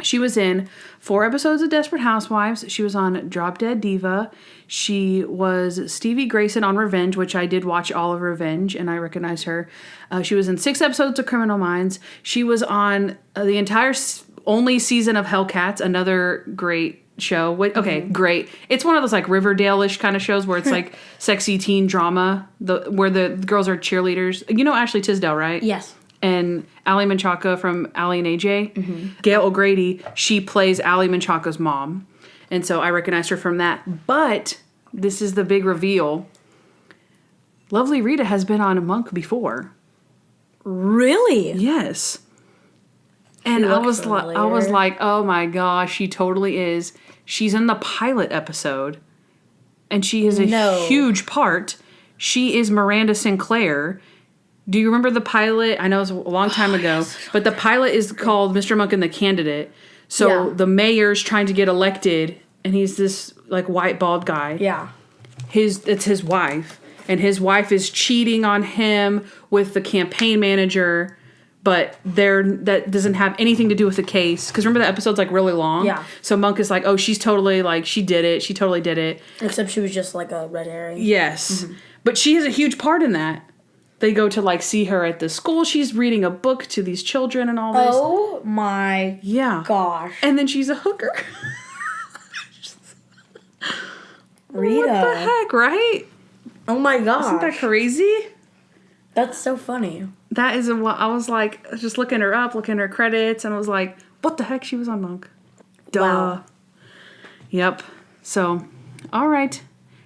She was in 4 episodes of Desperate Housewives. She was on Drop Dead Diva. She was Stevie Grayson on Revenge, which I did watch all of Revenge, and I recognize her. She was in 6 episodes of Criminal Minds. She was on the entire only season of Hellcats, another great show. Great. It's one of those like Riverdale-ish kind of shows where it's like sexy teen drama, where the girls are cheerleaders. You know Ashley Tisdale, right? Yes. And Ally Menchaca from Ally and AJ. Gail O'Grady, she plays Ally Menchaca's mom. And so I recognized her from that. But this is the big reveal. Lovely Rita has been on Monk before. Really? Yes. And I was like, oh my gosh, she totally is. She's in the pilot episode. And she is a huge part. She is Miranda Sinclair. Do you remember the pilot? I know it was a long time ago, yes. But the pilot is called Mr. Monk and the Candidate. So the mayor's trying to get elected, and he's this like white bald guy. Yeah. It's his wife, and his wife is cheating on him with the campaign manager, but that doesn't have anything to do with the case. Because remember the episode's like really long? Yeah. So Monk is like, oh, she's totally like, she did it. She totally did it. Except she was just like a red herring. Yes. But she has a huge part in that. They go to, like, see her at the school. She's reading a book to these children and all this. Oh, my gosh. And then she's a hooker. Rita. What the heck, right? Oh, my gosh. Isn't that crazy? That's so funny. That is I was, like, just looking her up, looking at her credits, and I was like, what the heck? She was on Monk. Duh. Wow. Yep. So, all right.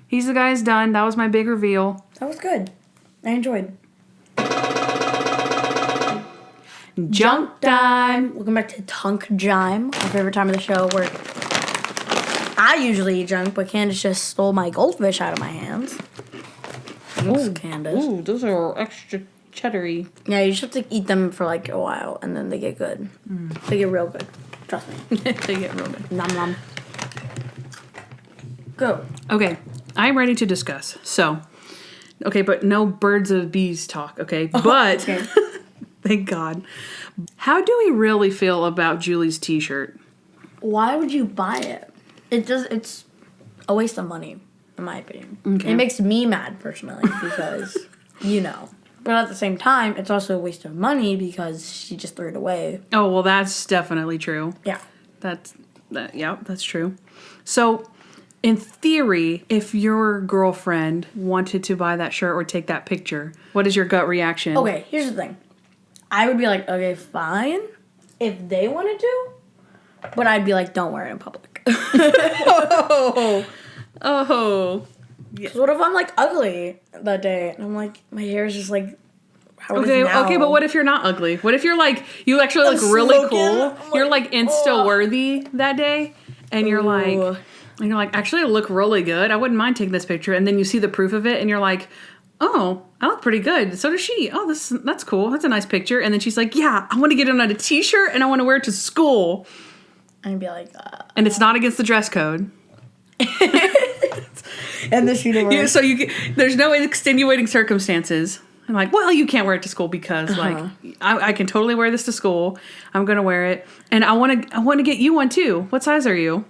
He's the guy's done. That was my big reveal. That was good. I enjoyed. Junk time. Welcome back to Tunk Jime, my favorite time of the show where I usually eat junk, but Kandyce just stole my goldfish out of my hands. Thanks, Kandyce. Ooh, those are extra cheddary. Yeah, you just have to eat them for like a while, and then they get good. They get real good. Trust me. They get real good. Nom nom. Go. Okay, I'm ready to discuss. So, okay, but no birds of bees talk, okay? But... Okay. Thank God. How do we really feel about Julie's t-shirt? Why would you buy it? It's a waste of money, in my opinion. Okay. It makes me mad, personally, because, But at the same time, it's also a waste of money because she just threw it away. Oh, well, that's definitely true. Yeah. Yeah, that's true. So, in theory, if your girlfriend wanted to buy that shirt or take that picture, what is your gut reaction? Okay, here's the thing. I would be like, okay, fine, if they wanted to, but I'd be like, don't wear it in public. Oh. Yeah. What if I'm like ugly that day and I'm like, my hair is just like, how it is now? Okay, but what if you're not ugly? What if you're like, you actually look really cool? You're like Insta-worthy that day, and you're like, actually, I look really good. I wouldn't mind taking this picture. And then you see the proof of it, and you're like, oh, I look pretty good. So does she. Oh, that's cool. That's a nice picture. And then she's like, yeah, I want to get it on a t-shirt, and I want to wear it to school. I'd be like, and it's not against the dress code. And the universe. So there's no extenuating circumstances. I'm like, well, you can't wear it to school because like I can totally wear this to school. I'm gonna wear it, and I want to get you one too. What size are you?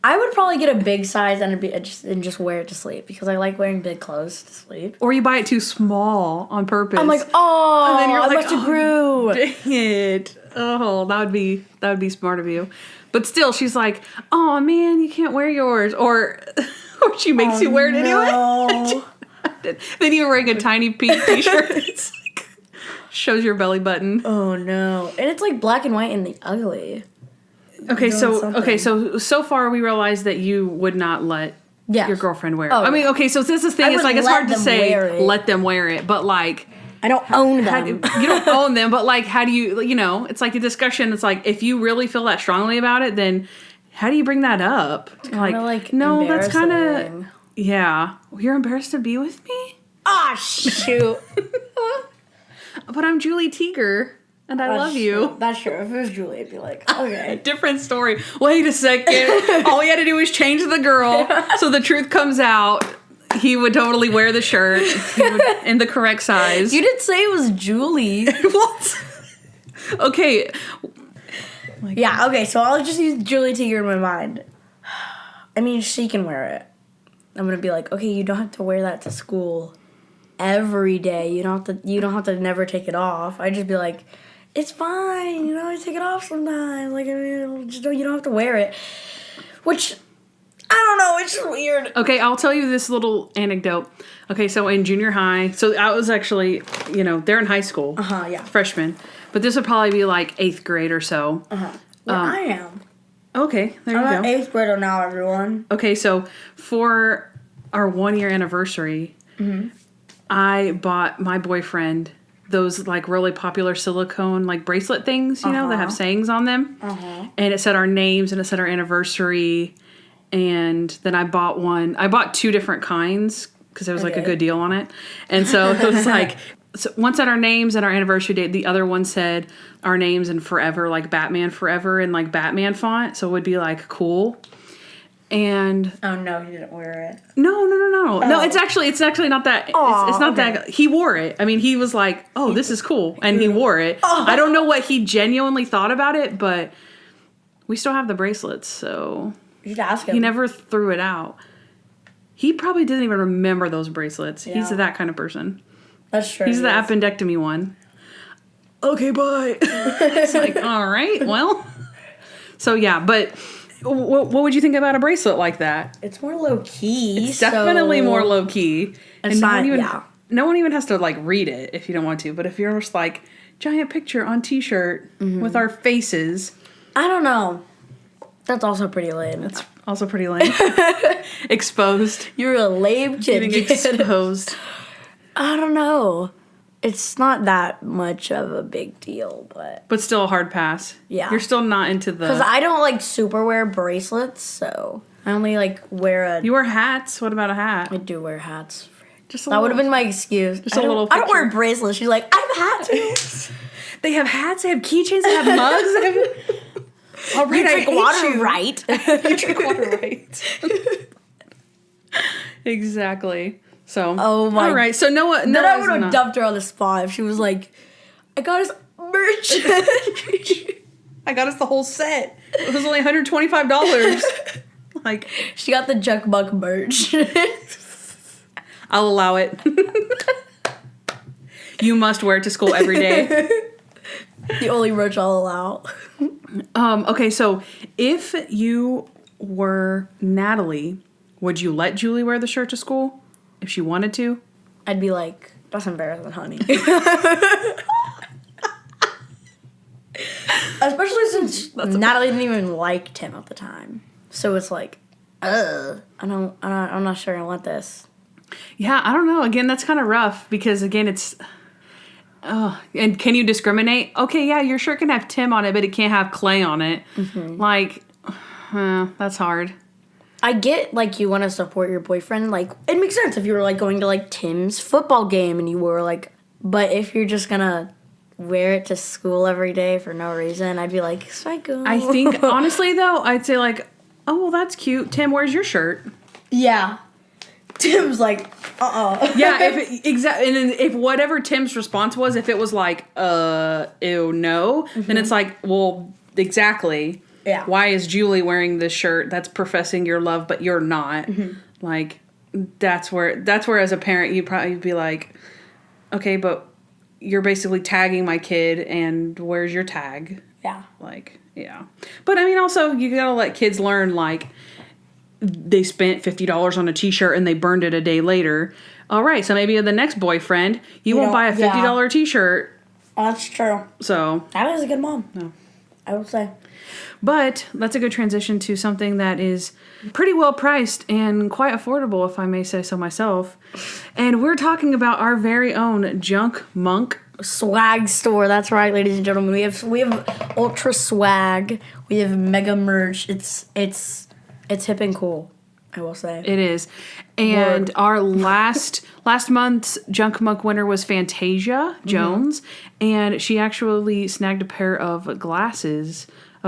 I would probably get a big size and just wear it to sleep because I like wearing big clothes to sleep. Or you buy it too small on purpose. I'm like, oh, and then you're like, must have grew. Dang it. Oh, that would be smart of you. But still, she's like, oh man, you can't wear yours, or she makes you wear it anyway. Then you're wearing a tiny pink t-shirt. It's like, shows your belly button. Oh no. And it's like black and white and the ugly. So far we realized that you would not let your girlfriend wear it. I mean, okay, so this is the thing, it's like it's hard to say let them wear it, but like I don't own them. You don't own them, but like how do you it's like a discussion. It's like if you really feel that strongly about it, then how do you bring that up? Like no, that's kind of yeah. You're embarrassed to be with me? Ah, shoot. But I'm Julie Teager, and I love you. That's true. If it was Julie, I'd be like, okay. Different story. Wait a second. All we had to do was change the girl, so the truth comes out. He would totally wear the shirt in the correct size. You didn't say it was Julie. What? Okay. Yeah, okay, so I'll just use Julie Teager in my mind. I mean, she can wear it. I'm gonna be like, okay, you don't have to wear that to school every day. You don't have to never take it off. I'd just be like, it's fine. You know, I take it off sometimes. Like, I mean, you don't have to wear it. Which, I don't know. It's just weird. Okay, I'll tell you this little anecdote. Okay, so in junior high, so I was actually, they're in high school. Yeah. Freshmen. But this would probably be like 8th grade or so. Where I am. Okay, there you go. I'm at 8th grade now, everyone. Okay, so for our 1-year anniversary, I bought my boyfriend those like really popular silicone like bracelet things, that have sayings on them. And it said our names and it said our anniversary. And then I bought 2 different kinds because there was like a good deal on it. And so it was like, one said our names and our anniversary date. The other one said our names and forever, like Batman Forever in like Batman font. So it would be like cool. And oh no, he didn't wear it. No. No, it's actually not that. It's not that. He wore it. I mean, he was like, "Oh, this is cool," and he wore it. I don't know what he genuinely thought about it, but we still have the bracelets, so you should ask him. He never threw it out. He probably didn't even remember those bracelets. Yeah. He's that kind of person. That's true. He's the appendectomy one. Okay, bye. It's like, all right, well. So yeah, but. What would you think about a bracelet like that? It's more low key. It's definitely more low key. And no one even has to like read it if you don't want to. But if you're just like giant picture on t-shirt with our faces, I don't know. That's also pretty lame. That's also pretty lame. Exposed. You're a lame kid. Getting exposed. I don't know. It's not that much of a big deal, but still a hard pass. Yeah. You're still not into the... Because I don't, like, super wear bracelets, so I only, like, wear a... You wear hats? What about a hat? I do wear hats. That would have been my excuse. Just a little picture. I don't wear bracelets. She's like, I have a hat, too. They have hats, they have keychains, they have mugs, they have... All right, you drink water right. You drink water right. Exactly. So, all right. So Noah then I would have dumped her on the spot if she was like, I got us merch. I got us the whole set. It was only $125. Like, she got the Junk Monk merch. I'll allow it. You must wear it to school every day. The only roach I'll allow. Okay, so if you were Natalie, would you let Julie wear the shirt to school if she wanted to? I'd be like, that's embarrassing, honey. Especially since Natalie didn't even like Tim at the time. So it's like, I'm not sure I want this. Yeah, I don't know. Again, that's kind of rough because, again, it's... and can you discriminate? Okay, yeah, your shirt can have Tim on it, but it can't have Clay on it. Mm-hmm. Like, that's hard. I get, like, you want to support your boyfriend. Like, it makes sense if you were, like, going to, like, Tim's football game and you were, like... But if you're just gonna wear it to school every day for no reason, I'd be like, psycho. I think, honestly, though, I'd say, like, oh, well, that's cute. Tim, where's your shirt? Yeah. Tim's like, Yeah, exactly. And then if whatever Tim's response was, if it was like, ew, no, then it's like, well, exactly. Yeah. Why is Julie wearing this shirt that's professing your love, but you're not? Mm-hmm. Like, that's where as a parent, you'd probably be like, okay, but you're basically tagging my kid, and where's your tag? Yeah. Like, yeah. But, I mean, also, you gotta let kids learn, like, they spent $50 on a t-shirt and they burned it a day later. All right, so maybe the next boyfriend, you won't buy a $50 t-shirt. That's true. So that is a good mom. No. I would say. But that's a good transition to something that is pretty well priced and quite affordable, if I may say so myself. And we're talking about our very own Junk Monk swag store. That's right, ladies and gentlemen. We have ultra swag. We have mega merch. It's hip and cool, I will say. It is. And our last month's Junk Monk winner was Fantasia Jones. Mm-hmm. And she actually snagged a pair of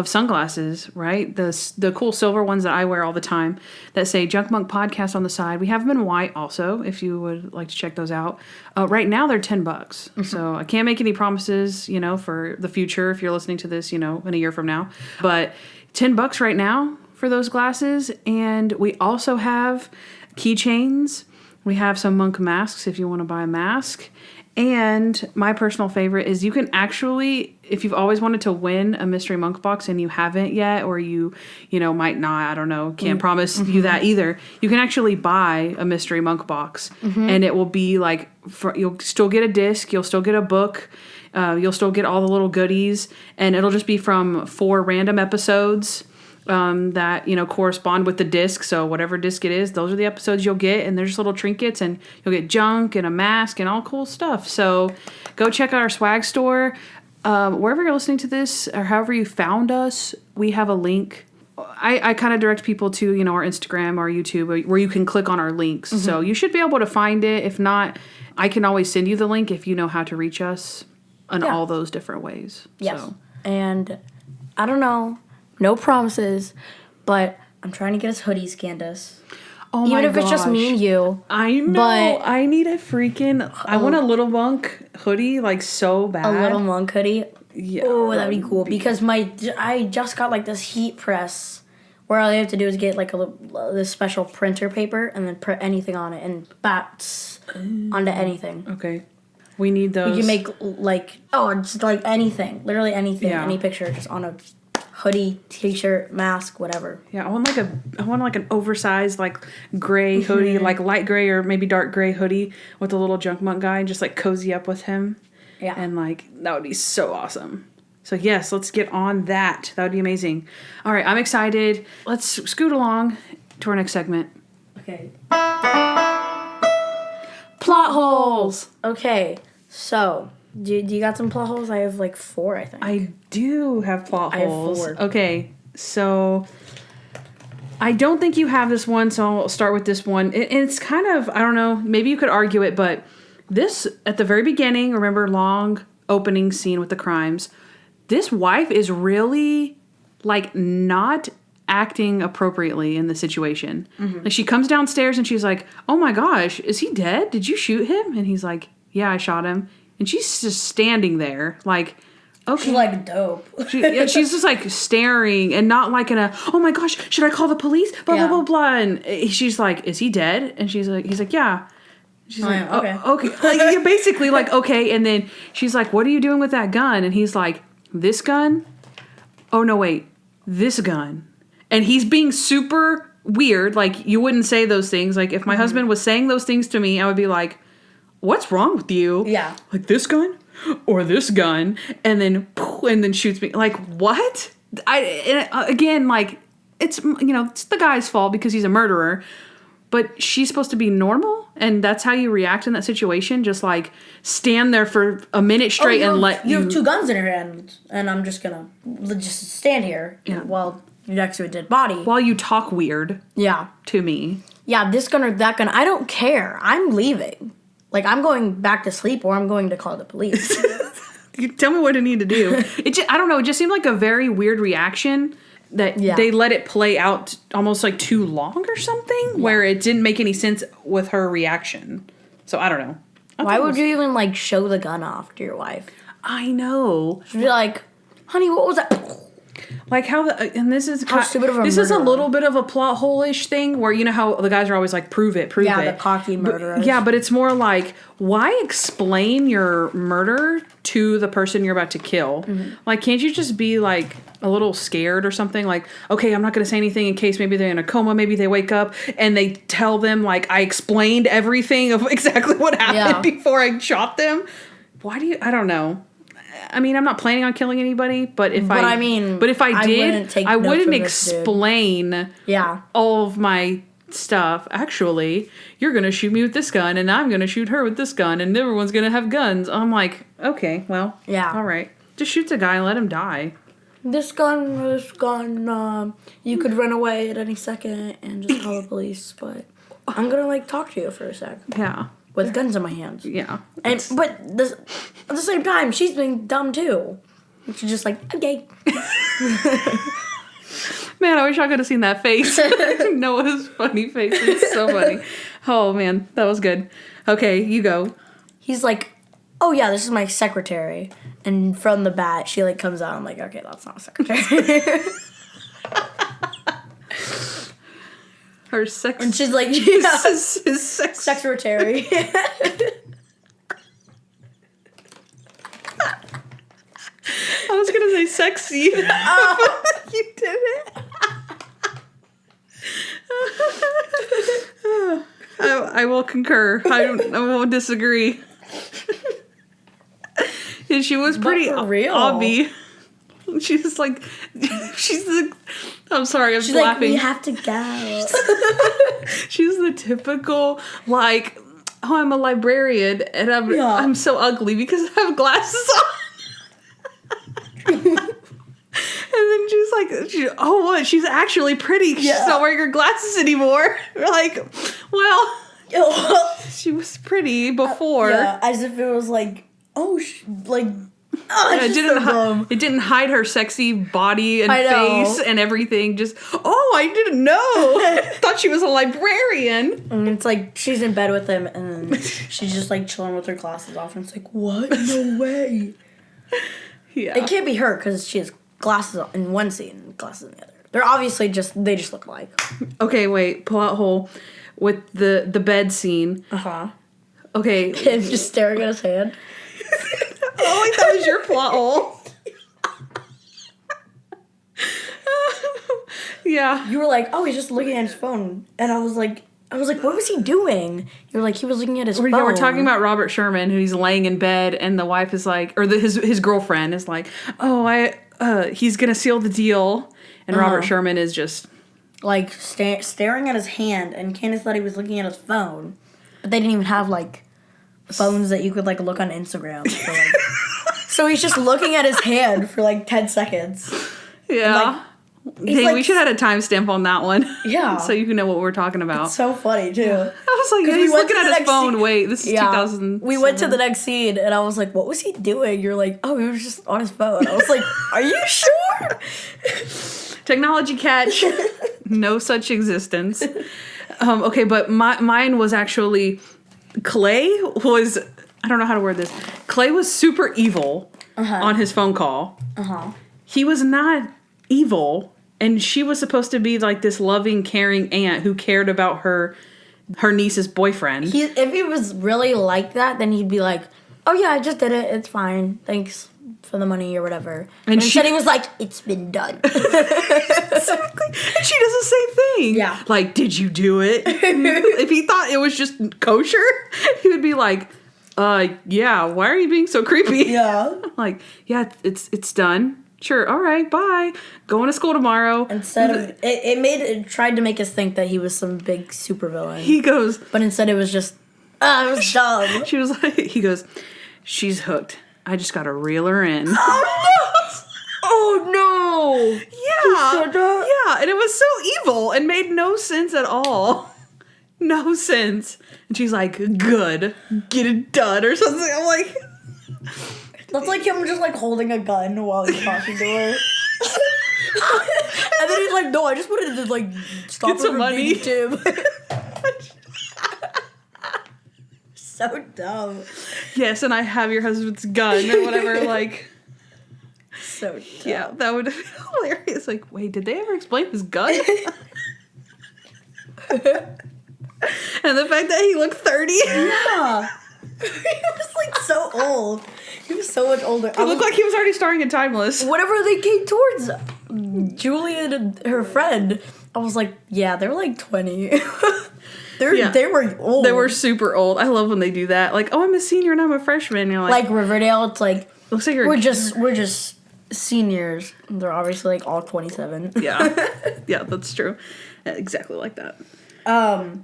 sunglasses, right? The cool silver ones that I wear all the time that say junkmonkpodcast on the side. We have them in white also, if you would like to check those out. Right now they're $10. Mm-hmm. So I can't make any promises, for the future if you're listening to this, in a year from now. But $10 right now for those glasses. And we also have keychains. We have some monk masks if you want to buy a mask. And my personal favorite is you can actually, if you've always wanted to win a mystery monk box and you haven't yet, or you might not, I don't know, can't promise you that either, you can actually buy a mystery monk box. Mm-hmm. And it will be like, you'll still get a disc, you'll still get a book, you'll still get all the little goodies, and it'll just be from 4 random episodes that correspond with the disc. So whatever disc it is, those are the episodes you'll get, and there's just little trinkets, and you'll get junk and a mask and all cool stuff. So go check out our swag store. Wherever you're listening to this, or however you found us, we have a link. I kind of direct people to our Instagram, our YouTube, where you can click on our links. Mm-hmm. So you should be able to find it. If not, I can always send you the link if you know how to reach us in all those different ways. Yes. So. And I don't know. No promises, but I'm trying to get us hoodies, Kandyce. Oh Even if it's just me and you. I know. But I need a freaking... I want a Little Monk hoodie, like, so bad. A Little Monk hoodie? Yeah. Oh, that'd be cool. Because I just got, like, this heat press where all you have to do is get, like, this special printer paper and then print anything on it and bats onto anything. Okay. We need those. You can make, like... Oh, just, like, anything. Literally anything. Yeah. Any picture just on a... hoodie, t-shirt, mask, whatever. Yeah, I want like an oversized like gray hoodie, like light gray or maybe dark gray hoodie with a little Junk Monk guy, and just like cozy up with him. Yeah. And like that would be so awesome. So yes, let's get on that. That would be amazing. All right, I'm excited. Let's scoot along to our next segment. Okay. Plot holes. Okay, so do you got some plot holes? I have like 4, I think. I do have plot holes. I have 4. Okay, so I don't think you have this one, so I'll start with this one. It's kind of, I don't know, maybe you could argue it, but this, at the very beginning, remember, long opening scene with the crimes, this wife is really, like, not acting appropriately in the situation. Mm-hmm. Like, she comes downstairs and she's like, oh my gosh, is he dead? Did you shoot him? And he's like, yeah, I shot him. And she's just standing there, like, okay. She's like, dope. She's just like staring and not like in a, oh my gosh, should I call the police? Blah, blah, blah, blah. And she's like, is he dead? And he's like, yeah. She's like, okay. Okay. Like, you're basically like, okay. And then she's like, what are you doing with that gun? And he's like, this gun? Oh, no, wait. This gun. And he's being super weird. Like, you wouldn't say those things. Like, if my husband was saying those things to me, I would be like, what's wrong with you? Yeah. Like, this gun? Or this gun? And then shoots me. Like, what? Again, like, it's the guy's fault because he's a murderer. But she's supposed to be normal, and that's how you react in that situation. Just like stand there for a minute straight and let you have 2 guns in your hand, and I'm just gonna just stand here while you're next to a dead body while you talk weird. Yeah, to me. Yeah, this gun or that gun. I don't care. I'm leaving. Like I'm going back to sleep, or I'm going to call the police. You tell me what I need to do. I don't know. It just seemed like a very weird reaction. That they let it play out almost like too long or something, where it didn't make any sense with her reaction. So I don't know. Why would you even like show the gun off to your wife? I know. She'd be like, "Honey, what was that?" Like how this is how stupid of a this murderer. is a little bit of a plot hole-ish thing where you know how the guys are always like prove it. Yeah, the cocky murderers. But it's more like why explain your murder to the person you're about to kill? Mm-hmm. Like can't you just be like a little scared or something like, okay, I'm not going to say anything in case maybe they're in a coma, maybe they wake up and they tell them like I explained everything of exactly what happened before I shot them. Why do you I don't know. I mean, I'm not planning on killing anybody, but if I did, I wouldn't explain all of my stuff. Actually, you're going to shoot me with this gun, and I'm going to shoot her with this gun, and everyone's going to have guns. I'm like, okay, well, all right. Just shoot the guy and let him die. This gun, you could run away at any second and just call the police, but I'm going to, like, talk to you for a sec. Yeah. With guns in my hands. Yeah. But at the same time, she's being dumb too. She's just like, okay. Man, I wish I could have seen that face. Noah's funny face. It's so funny. Oh, man. That was good. Okay, you go. He's like, oh, yeah, this is my secretary. And from the bat, she, like, comes out. I'm like, okay, that's not a secretary. Her sex... And she's like, his secretary. I was going to say sexy. Oh. You did it. I will concur. I won't disagree. And she was pretty obby. She's like, I'm sorry, I'm she's laughing. Like, we have to go. She's the typical, like, oh, I'm a librarian and I'm so ugly because I have glasses on. And then she's like, oh, what? She's actually pretty. She's not wearing her glasses anymore. We're like, well, she was pretty before. As if it was like, it didn't hide her sexy body and face and everything. Just, I didn't know. Thought she was a librarian. And it's like, she's in bed with him and then she's just like chilling with her glasses off. And it's like, what? No way. Yeah. It can't be her because she has glasses in one scene and glasses in the other. They're obviously they just look alike. Okay, wait. Plot hole with the bed scene. Uh-huh. Okay. Him just staring at his hand. Oh, that was your plot hole. Yeah. You were like, oh, he's just looking at his phone. And I was like, what was he doing? You were like, he was looking at his phone. Yeah, we're talking about Robert Sherman, who's laying in bed, and the wife is like, or his girlfriend is like, he's gonna seal the deal, and Robert Sherman is just like staring at his hand, and Candace thought he was looking at his phone, but they didn't even have like phones that you could like look on Instagram. So, so he's just looking at his hand for like 10 seconds. Yeah. Hey, we should have had a timestamp on that one. Yeah. So you can know what we're talking about. It's so funny, too. I was like, he's looking at his phone. Wait, this is 2000. We went to the next scene, and I was like, what was he doing? You're like, oh, he was just on his phone. I was like, are you sure? Technology catch. No such existence. Okay, but mine was actually... Clay was... I don't know how to word this. Clay was super evil on his phone call. He was not evil... And she was supposed to be like this loving, caring aunt who cared about her niece's boyfriend. If he was really like that, then he'd be like, oh yeah, I just did it. It's fine. Thanks. for the money or whatever. And instead he was like, it's been done. Exactly. And she does the same thing. Yeah. Like, did you do it? If he thought it was just kosher, he would be like, yeah, why are you being so creepy? Yeah. Like, yeah, it's done. Sure, all right, bye. Going to school tomorrow. Instead of it tried to make us think that he was some big supervillain. He goes, but instead it was just it was dumb. She was like, he goes, she's hooked. I just gotta reel her in. Oh no! Yeah, yeah, and it was so evil and made no sense at all. No sense. And she's like, good, get it done or something. I'm like, that's like him just like holding a gun while he's talking to her. And then he's like, no, I just wanted to like stop get some money. Too. So dumb. Yes, and I have your husband's gun or whatever. Like, so dumb. Yeah, that would be hilarious. Like, wait, did they ever explain his gun? And the fact that he looked 30. Yeah. He was like so old. He was so much older. He looked like he was already starring in Timeless. Whenever they came towards Julie and her friend, I was like, yeah, they're like 20. They were old. They were super old. I love when they do that. Like, oh, I'm a senior and I'm a freshman. And you're like Riverdale, it's like, looks like we're just seniors. They're obviously like all 27. Yeah. Yeah, that's true. Exactly like that.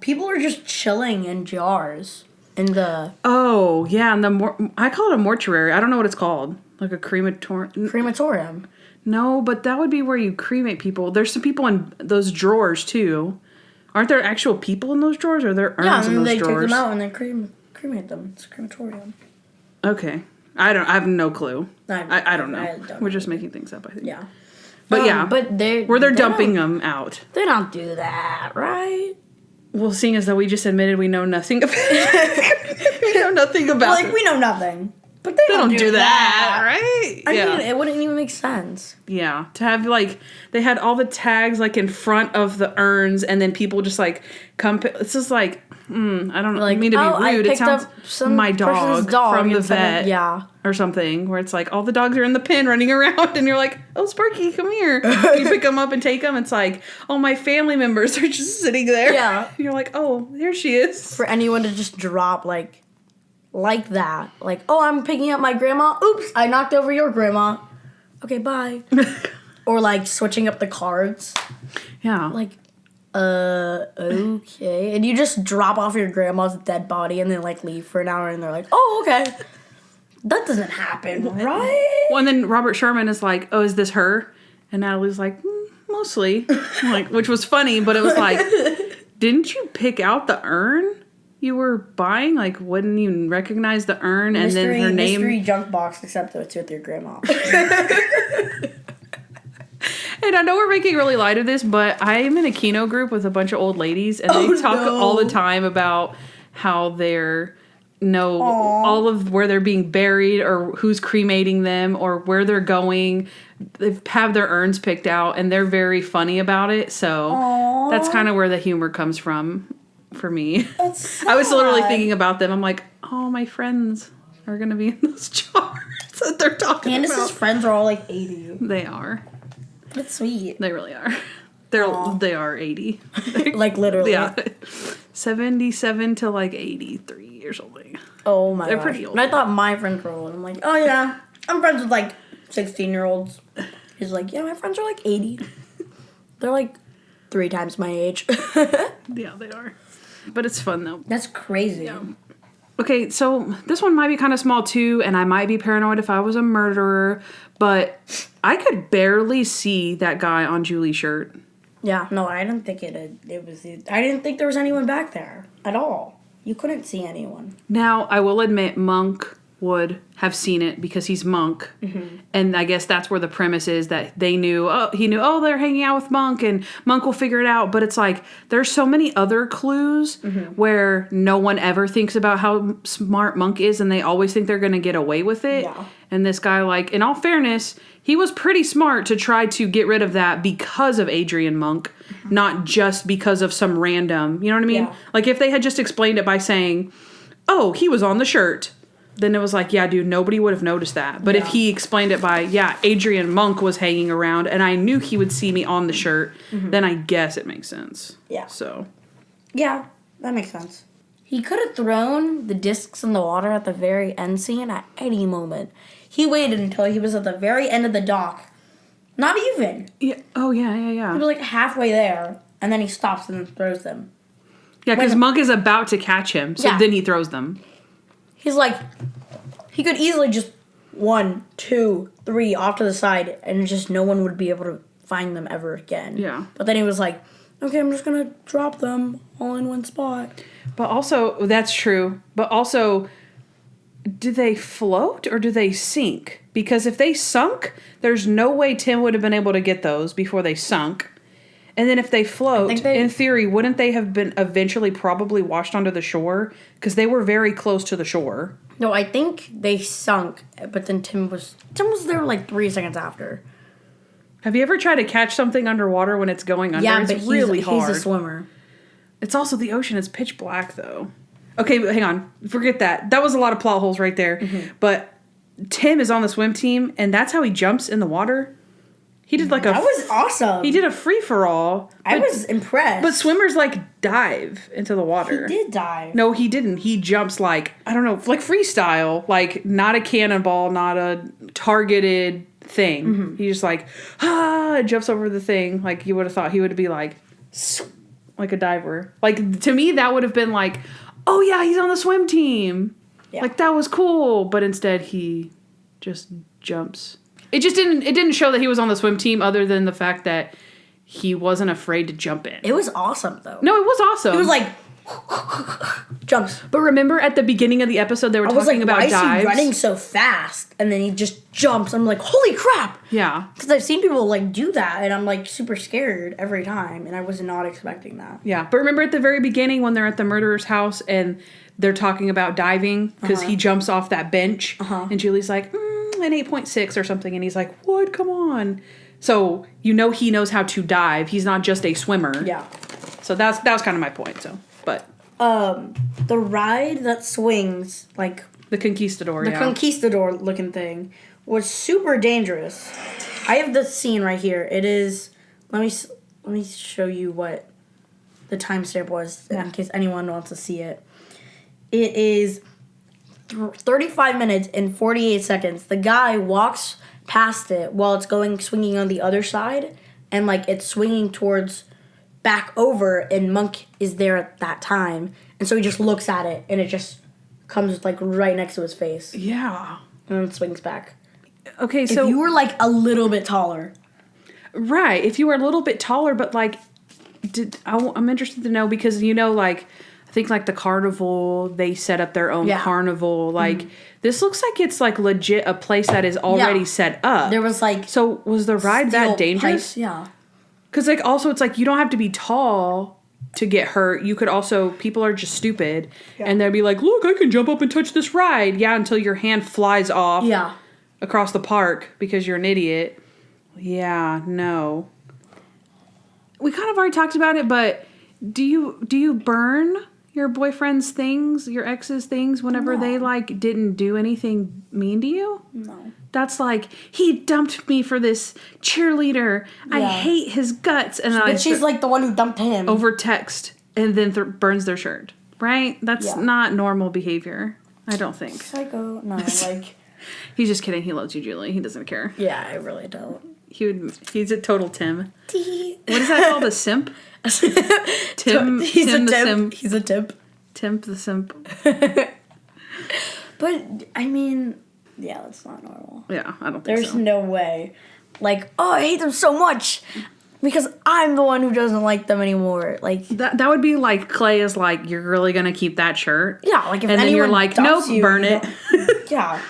People are just chilling in jars in the... Oh, yeah, and I call it a mortuary. I don't know what it's called. Like a crematorium. Crematorium. No, but that would be where you cremate people. There's some people in those drawers, too. Aren't there actual people in those drawers, or are there urns in those drawers? Yeah, and they take them out and they cremate them. It's a crematorium. Okay. I have no clue. I don't know. I don't We're just making things up, I think. Yeah. But yeah. But they're dumping them out. They don't do that, right? Well, seeing as though we just admitted we know nothing about it. We know nothing about it. Like, we know nothing. But they don't do that, right? I mean, it wouldn't even make sense. Yeah. To have, like, they had all the tags, like, in front of the urns, and then people just, like, come... It's just, like, I don't know. Like, I mean to be rude. It sounds my dog from the vet. Or something, where it's like, all the dogs are in the pen running around, and you're like, oh, Sparky, come here. You pick them up and take them. It's like, oh, my family members are just sitting there. Yeah. And you're like, oh, there she is. For anyone to just drop, like that. Like, oh, I'm picking up my grandma. Oops, I knocked over your grandma. Okay, bye. Or, like, switching up the cards. Yeah. Like, okay. And you just drop off your grandma's dead body and then, like, leave for an hour, and they're like, oh, okay. That doesn't happen, right? Well, and then Robert Sherman is like, oh, is this her? And Natalie's like, mostly. Like, which was funny, but it was like, didn't you pick out the urn you were buying? Like, wouldn't you recognize the urn and then her name? Mystery junk box, except that it's with your grandma. And I know we're making really light of this, but I'm in a Kino group with a bunch of old ladies, and they talk all the time about how they're all of where they're being buried or who's cremating them or where they're going. They have their urns picked out, and they're very funny about it. So that's kind of where the humor comes from for me. That's sad. I was literally thinking about them. I'm like, oh, my friends are going to be in those jars that they're talking about. Candace's friends are all like 80. They are. That's sweet. They really are. They are 80. Like, literally. Yeah. 77 to like 83 years old. Oh my god. They're pretty old. And I thought my friends were old. I'm like, oh yeah. I'm friends with like 16-year-olds. He's like, yeah, my friends are like 80. They're like 3 times my age. Yeah, they are. But it's fun though. That's crazy. Yeah. Okay, so this one might be kind of small too, and I might be paranoid if I was a murderer, but I could barely see that guy on Julie's shirt. Yeah, no, I didn't think it was. I didn't think there was anyone back there at all. You couldn't see anyone. Now, I will admit, Monk would have seen it because he's Monk, and I guess that's where the premise is that he knew, they're hanging out with Monk, and Monk will figure it out. But it's like there's so many other clues where no one ever thinks about how smart Monk is, and they always think they're going to get away with it. Yeah. And this guy, like, in all fairness, he was pretty smart to try to get rid of that because of Adrian Monk, not just because of some random, you know what I mean? Yeah. Like, if they had just explained it by saying, oh, he was on the shirt. then it was like, yeah, dude, nobody would have noticed that. But if he explained it by, Adrian Monk was hanging around and I knew he would see me on the shirt, then I guess it makes sense. Yeah. So. Yeah, that makes sense. He could have thrown the discs in the water at the very end scene at any moment. He waited until he was at the very end of the dock. Not even. Yeah. Oh, yeah. He was like halfway there, and then he stops and then throws them. Yeah, because Monk is about to catch him, so then he throws them. He's like, he could easily just 1, 2, 3 off to the side, and just no one would be able to find them ever again. Yeah. But then he was like, okay, I'm just going to drop them all in one spot. But also, that's true. But also, do they float or do they sink? Because if they sunk, there's no way Tim would have been able to get those before they sunk. And then if they float, in theory, wouldn't they have been eventually probably washed onto the shore? Because they were very close to the shore. No, I think they sunk, but then Tim was there like 3 seconds after. Have you ever tried to catch something underwater when it's going under? Yeah, it's but really hard. He's a swimmer. It's also the ocean. It's pitch black, though. Okay, but hang on. Forget that. That was a lot of plot holes right there. Mm-hmm. But Tim is on the swim team, and that's how he jumps in the water. He did like That was awesome. He did a free-for-all. I was impressed. But swimmers, like, dive into the water. He did dive. No, he didn't. He jumps like, I don't know, like freestyle. Like, not a cannonball, not a targeted thing. Mm-hmm. He just like, jumps over the thing. Like, you would have thought he would be like a diver. Like, to me, that would have been like, oh yeah, he's on the swim team. Yeah. Like, that was cool. But instead, he just jumps. It didn't show that he was on the swim team other than the fact that he wasn't afraid to jump in. It was awesome, though. No, it was awesome. It was like, jumps. But remember at the beginning of the episode, they were talking about dives. Why is he running so fast? And then he just jumps. I'm like, holy crap. Yeah. Because I've seen people, like, do that, and I'm, like, super scared every time, and I was not expecting that. Yeah. But remember at the very beginning when they're at the murderer's house and they're talking about diving because he jumps off that bench and Julie's like, an 8.6 or something, and he's like, what? Come on. So, you know he knows how to dive. He's not just a swimmer. Yeah. So that was kind of my point, so, but. The ride that swings, like... The Conquistador, The Conquistador looking thing was super dangerous. I have the scene right here. It is... Let me show you what the timestamp was in case anyone wants to see it. It is 35 minutes and 48 seconds. The guy walks past it while it's swinging on the other side, and like it's swinging towards back over, and Monk is there at that time, and so he just looks at it, and it just comes like right next to his face. Yeah. And then it swings back. Okay, so... If you were like a little bit taller. Right, if you were a little bit taller, but like, I'm interested to know because, you know, like... I think, like, the carnival, they set up their own carnival. Like, this looks like it's, like, legit a place that is already set up. There was, like... So, was the ride that dangerous? Pipes, yeah. Because, like, also, it's, like, you don't have to be tall to get hurt. You could also... People are just stupid. Yeah. And they'll be like, look, I can jump up and touch this ride. Yeah, until your hand flies off across the park because you're an idiot. Yeah, no. We kind of already talked about it, but do you burn... your boyfriend's things, your ex's things, whenever they, like, didn't do anything mean to you? No. That's like, he dumped me for this cheerleader. Yeah. I hate his guts. But she's, like, the one who dumped him. Over text, and then burns their shirt. Right? That's not normal behavior. I don't think. Psycho. No, like... He's just kidding. He loves you, Julie. He doesn't care. Yeah, I really don't. He's a total Tim. What is that called? A simp? Tim. He's Tim a the temp. simp. He's a temp. Timp the simp. But I mean, yeah, that's not normal. Yeah, I don't think There's no way. Like, oh, I hate them so much because I'm the one who doesn't like them anymore. Like that would be like Clay is like, you're really gonna keep that shirt? Yeah, like if and then you're like, nope, burn it. Yeah,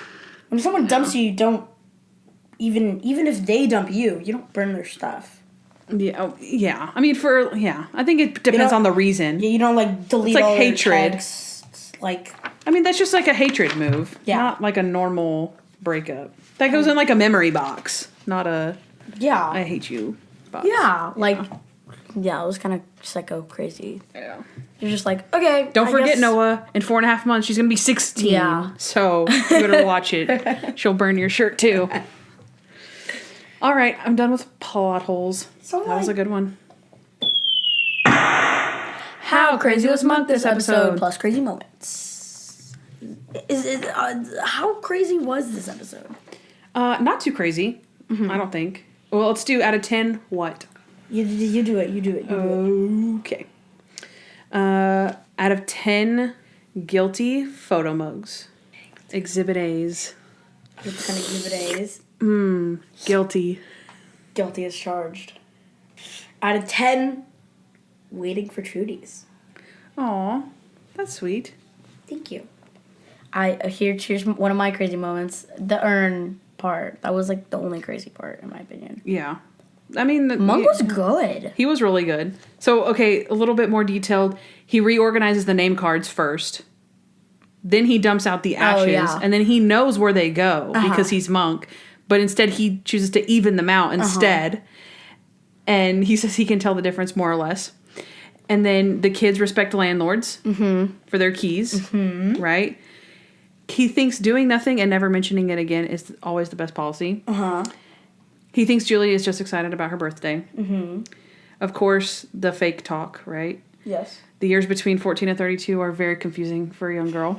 when someone dumps you, you don't even if they dump you, you don't burn their stuff. Yeah. I mean, I think it depends on the reason. Yeah, you don't like delete all hatred. Your texts, like. I mean, that's just like a hatred move. Yeah. Not like a normal breakup. That goes in like a memory box, not a. Yeah. I hate you box. Yeah, like Yeah, it was kind of psycho crazy. Yeah. You're just like, okay. Don't forget, guess. Noah, in 4.5 months, she's going to be 16. Yeah. So you better watch it. She'll burn your shirt, too. All right, I'm done with plot holes. So that was a good one. How crazy was Monk this episode? Plus crazy moments. How crazy was this episode? Not too crazy, I don't think. Well, let's do out of 10, what? You do it. Okay. Out of 10 guilty photo mugs. Exhibit A's. You're 10 exhibit A's. Guilty. Guilty as charged. Out of 10, waiting for Trudy's. Aw, that's sweet. Thank you. Here's one of my crazy moments. The urn part. That was like the only crazy part, in my opinion. Yeah. I mean... Monk was good. He was really good. So, okay, a little bit more detailed. He reorganizes the name cards first. Then he dumps out the ashes. And then he knows where they go because he's Monk. But instead, he chooses to even them out instead. And he says he can tell the difference more or less. And then the kids respect landlords for their keys, right? He thinks doing nothing and never mentioning it again is always the best policy. He thinks Julie is just excited about her birthday. Of course, the fake talk, right? Yes. The years between 14 and 32 are very confusing for a young girl.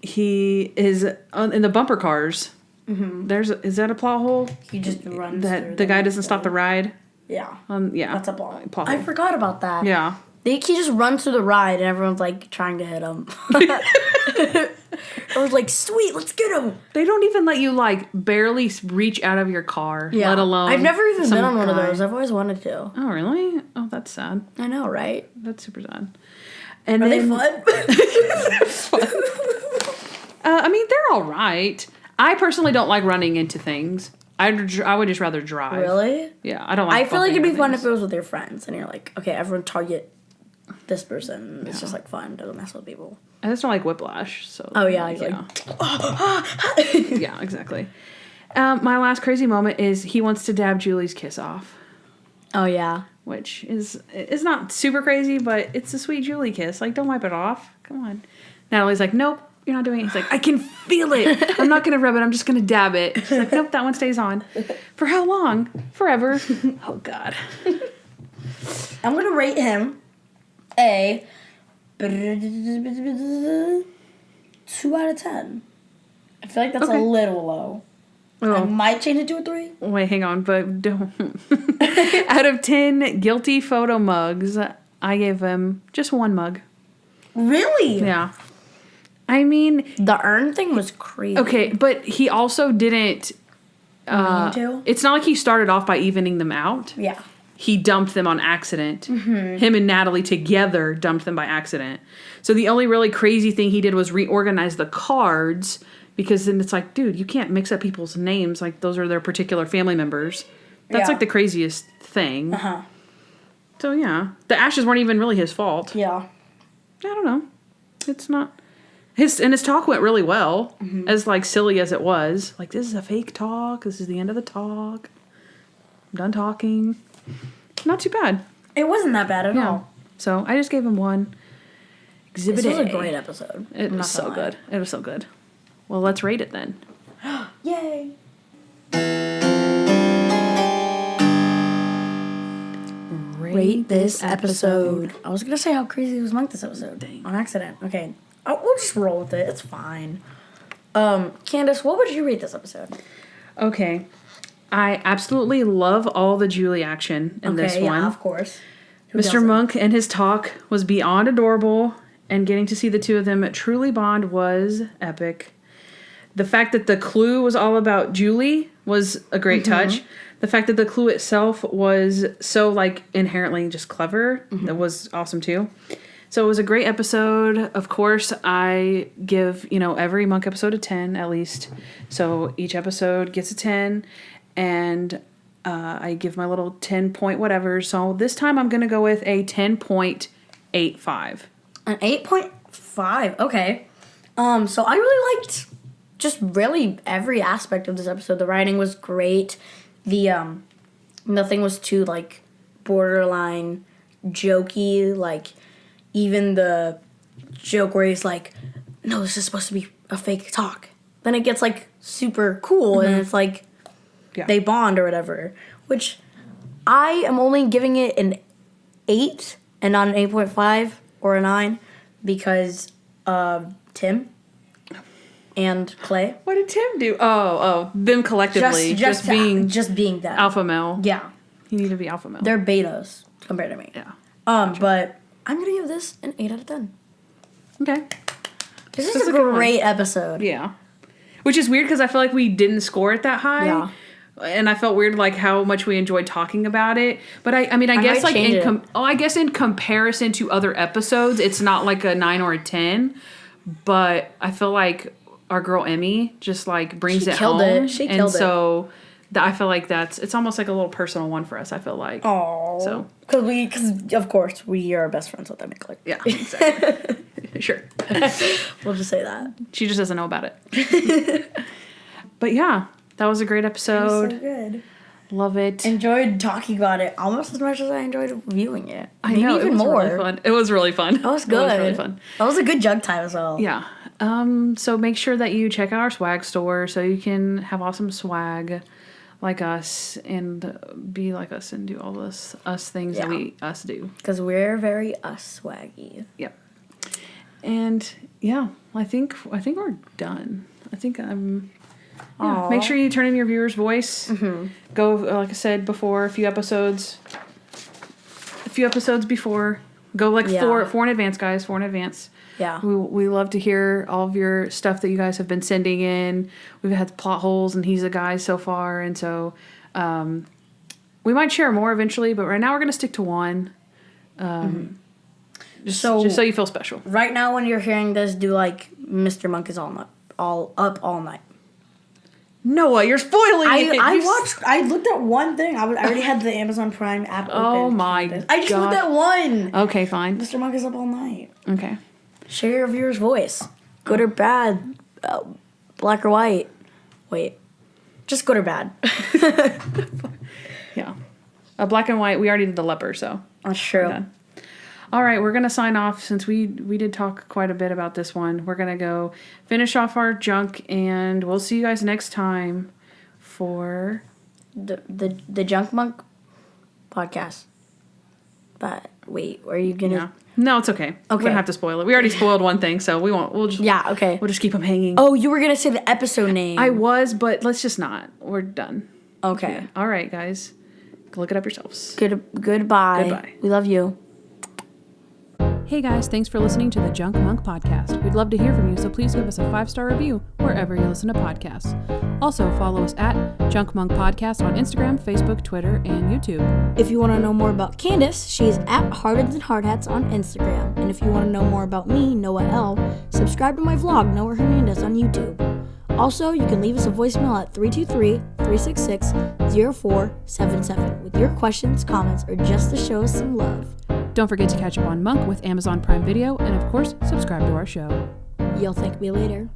He is in the bumper cars. Is that a plot hole? He just runs that the guy doesn't stop the ride. Yeah. Yeah. That's a plot hole. I forgot about that. Yeah. He just runs through the ride and everyone's like trying to hit him. I was like, sweet, let's get him. They don't even let you like barely reach out of your car, let alone. I've never even been on one of those. I've always wanted to. Oh, really? Oh, that's sad. I know, right? That's super sad. And Are then, they fun? I mean, they're all right. I personally don't like running into things. I would just rather drive. Really? Yeah, I don't like. I feel like it'd be fun if it was with your friends and you're like, okay, everyone target this person. It's just like fun to mess with people. I just don't like whiplash. So. Oh yeah, yeah, exactly. My last crazy moment is he wants to dab Julie's kiss off. Oh yeah. Which is not super crazy, but it's a sweet Julie kiss. Like, don't wipe it off. Come on. Natalie's like, nope, you're not doing it. He's like, I can feel it. I'm not going to rub it. I'm just going to dab it. She's like, nope, that one stays on. For how long? Forever. Oh, God. I'm going to rate him a 2 out of 10. I feel like that's a little low. Oh. I might change it to a 3. Wait, hang on, but don't. Out of 10 guilty photo mugs, I gave him just 1 mug. Really? Yeah. I mean... The urn thing was crazy. Okay, but he also didn't... it's not like he started off by evening them out. Yeah. He dumped them on accident. Him and Natalie together dumped them by accident. So the only really crazy thing he did was reorganize the cards... Because then it's like, dude, you can't mix up people's names. Like, those are their particular family members. That's, like, the craziest thing. So, yeah. The ashes weren't even really his fault. Yeah. I don't know. It's not... His talk went really well. As, like, silly as it was. Like, this is a fake talk. This is the end of the talk. I'm done talking. Not too bad. It wasn't that bad at all. So, I just gave him 1. Exhibit A. This was a great episode. It was so good. It was so good. Well, let's rate it then. Yay! Rate this episode. I was gonna say how crazy was Monk this episode. Dang. On accident. Okay. We'll just roll with it. It's fine. Kandyce, what would you rate this episode? Okay. I absolutely love all the Julie action in this one. Yeah, of course. Mr. Monk and his talk was beyond adorable, and getting to see the two of them truly bond was epic. The fact that the clue was all about Julie was a great touch. The fact that the clue itself was so, like, inherently just clever, that was awesome, too. So it was a great episode. Of course, I give, every Monk episode a 10, at least. So each episode gets a 10, and I give my little 10-point whatever. So this time I'm going to go with a 10.85. An 8.5. Okay. So I really liked... just really every aspect of this episode. The writing was great. The nothing was too like borderline jokey, like even the joke where he's like, no, this is supposed to be a fake talk. Then it gets like super cool and it's like they bond or whatever. Which I am only giving it an 8 and not an 8.5 or a 9 because of Tim and Clay. What did Tim do? Oh, them collectively just being that alpha male. Yeah, You need to be alpha male. they're betas compared to me. Yeah. But I'm gonna give this an 8 out of 10. Okay. This is a great episode. Yeah. Which is weird because I feel like we didn't score it that high. Yeah. And I felt weird like how much we enjoyed talking about it. But I guess like in comparison to other episodes, it's not like a 9 or a 10. But I feel like our girl Emmy just like brings it home. She killed it. And so I feel like it's almost like a little personal one for us, I feel like. Oh. So because of course we are best friends with Emmy Clark. yeah, exactly. Sure. We'll just say that. She just doesn't know about it. But yeah, that was a great episode. It was so good. Love it. Enjoyed talking about it almost as much as I enjoyed viewing it. I know, even it was more. Really fun. It was really fun. That was good. It was really fun. That was a good jug time as well. Yeah. So make sure that you check out our swag store so you can have awesome swag like us and be like us and do all this us things that we us do. Because we're very us swaggy. Yep. And yeah, I think we're done. I think I'm. Yeah, make sure you turn in your viewer's voice. Mm-hmm. Go, like I said before, a few episodes before. Go like four in advance, guys. 4 in advance. Yeah. We love to hear all of your stuff that you guys have been sending in. We've had plot holes, and he's a guy so far, and so we might share more eventually. But right now, we're gonna stick to one. Just so you feel special. Right now, when you're hearing this, do like Mr. Monk is all up all night. Noah, you're spoiling it. I looked at one thing. I already had the Amazon Prime app open. Oh my god. I just looked at one. Okay, fine. Mr. Monk is up all night. Okay. Share your viewer's voice. Good or bad. Black or white. Wait. Just good or bad. Yeah. Black and white. We already did the leopard, so. That's true. All right, we're going to sign off since we did talk quite a bit about this one. We're going to go finish off our junk, and we'll see you guys next time for the Junk Monk podcast. But wait, are you going to... Yeah. No, it's okay. We don't have to spoil it. We already spoiled one thing, so we won't. We'll just... Yeah, okay. We'll just keep them hanging. Oh, you were going to say the episode name. I was, but let's just not. We're done. Okay. Yeah. All right, guys. Go look it up yourselves. Goodbye. We love you. Hey guys, thanks for listening to the Junk Monk Podcast. We'd love to hear from you, so please give us a 5-star review wherever you listen to podcasts. Also, follow us at Junk Monk Podcast on Instagram, Facebook, Twitter, and YouTube. If you want to know more about Kandyce, she's at Hardens and Hardhats on Instagram. And if you want to know more about me, Noah L., subscribe to my vlog, Noah Hernandez, on YouTube. Also, you can leave us a voicemail at 323-366-0477 with your questions, comments, or just to show us some love. Don't forget to catch up on Monk with Amazon Prime Video, and of course, subscribe to our show. You'll thank me later.